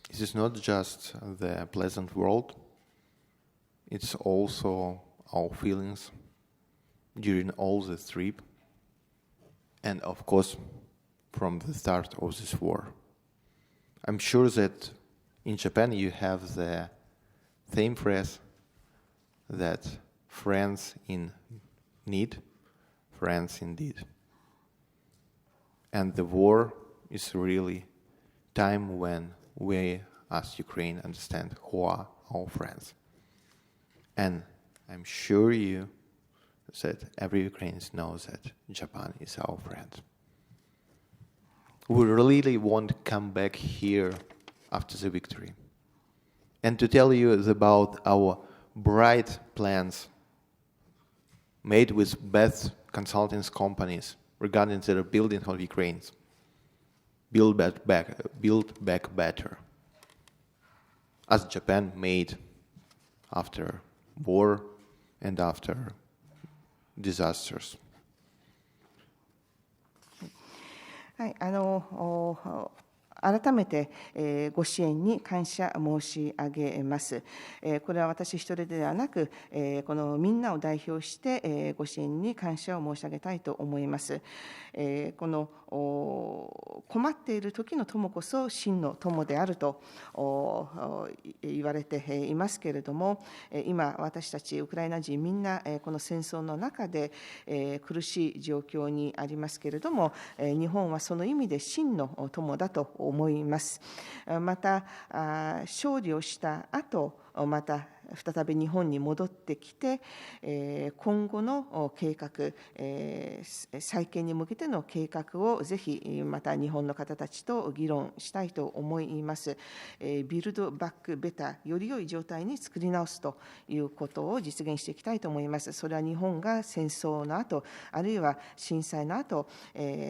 It is not just the pleasant world, it's also our feelings during all the trip, and of course, from the start of this war. I'm sure that in Japan you have the same phrase that friends in need, friends indeed. And the war is really time when we as Ukraine understand who are our friends. And I'm sure you that every Ukrainian knows that Japan is our friend. We really want to come back here after the victory and to tell you about our bright plans made with best consulting companies regarding the rebuilding of Ukraine. Build back better, as Japan made after war and after disasters. はい、改めて、ご支援に感謝申し上げます。これは私一人ではなく、このみんなを代表して、ご支援に感謝を申し上げたいと思います。この困っている時の友こそ真の友であると言われていますけれども、今私たちウクライナ人みんなこの戦争の中で苦しい状況にありますけれども、日本はその意味で真の友だと思います。また勝利をした後、また再び日本に戻ってきて、今後の計画、再建に向けての計画をぜひまた日本の方たちと議論したいと思います。ビルドバックベター、より良い状態に作り直すということを実現していきたいと思います。それは日本が戦争の後、あるいは震災の後、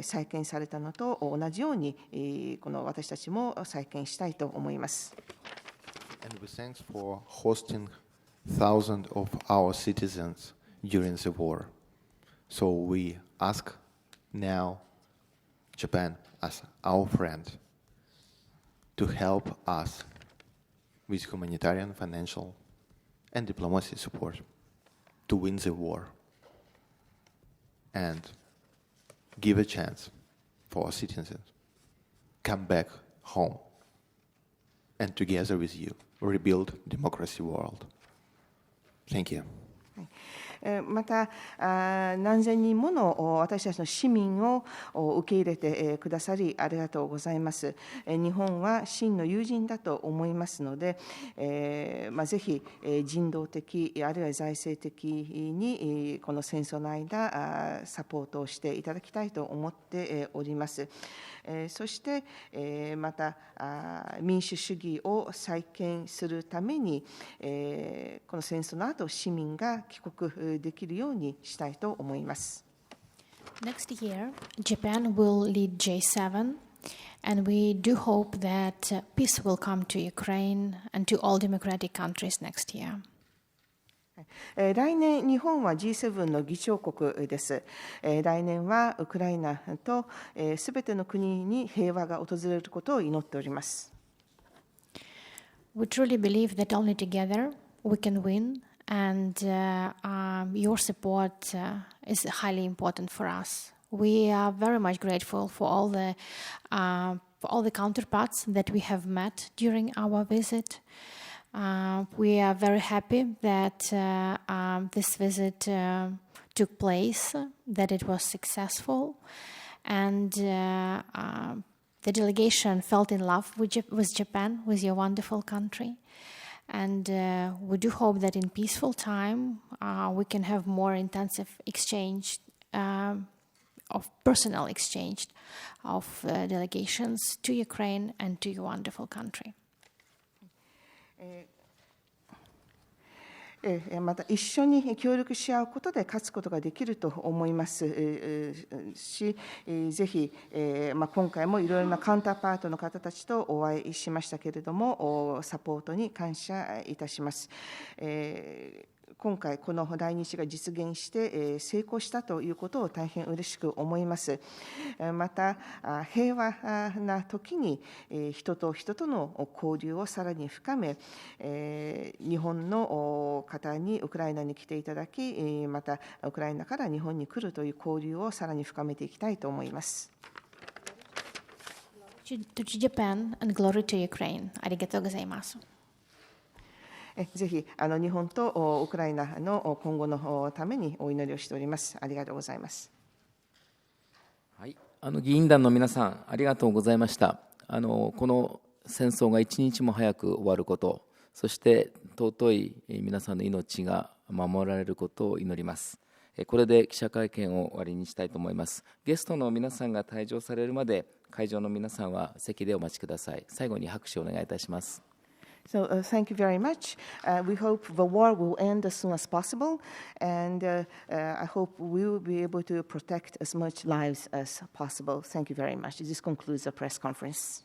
再建されたのと同じように、この私たちも再建したいと思います。And we thanks for hosting thousands of our citizens during the war. So we ask now Japan as our friend to help us with humanitarian, financial, and diplomacy support to win the war and give a chance for our citizens come back home and together with you rebuild democracy world. Thank you. また何千人もの私たちの市民を受け入れてくださりありがとうございます。日本は真の友人だと思いますので、ぜひ人道的あるいは財政的にこの戦争の間サポートをしていただきたいと思っております。そしてまた民主主義を再建するためにこの戦争の後市民が帰国できるようにしたいと思います。Next year, Japan will lead J7, and we do hope that peace will come to Ukraine and to all democratic countries next year. 来年、日本は G7 の議長国です。来年はウクライナとすべての国に平和が訪れることを祈っております。We truly believe that only together we can win, and your support is highly important for us. We are very much grateful for all the counterparts that we have met during our visit. We are very happy that this visit took place, that it was successful, and the delegation felt in love with Japan, with your wonderful country. And we do hope that in peaceful time we can have more intensive exchange, of personal exchange of delegations to Ukraine and to your wonderful country. また一緒に協力し合うことで勝つことができると思いますし、ぜひ、今回もいろいろなカウンターパートの方たちとお会いしましたけれども、サポートに感謝いたします。今回、この来日が実現して成功したということを大変嬉しく思います。また、平和な時に人と人との交流をさらに深め、日本の方にウクライナに来ていただき、またウクライナから日本に来るという交流をさらに深めていきたいと思います。To Japan and glory to Ukraine. ありがとうございます。ぜひ日本とウクライナの今後のためにお祈りをしております。ありがとうございます。はい、議員団の皆さん、ありがとうございました。この戦争が一日も早く終わること、そして尊い皆さんの命が守られることを祈ります。これで記者会見を終わりにしたいと思います。ゲストの皆さんが退場されるまで、会場の皆さんは席でお待ちください。最後に拍手をお願いいたします。So thank you very much. We hope the war will end as soon as possible, and I hope we will be able to protect as much lives as possible. Thank you very much. This concludes the press conference.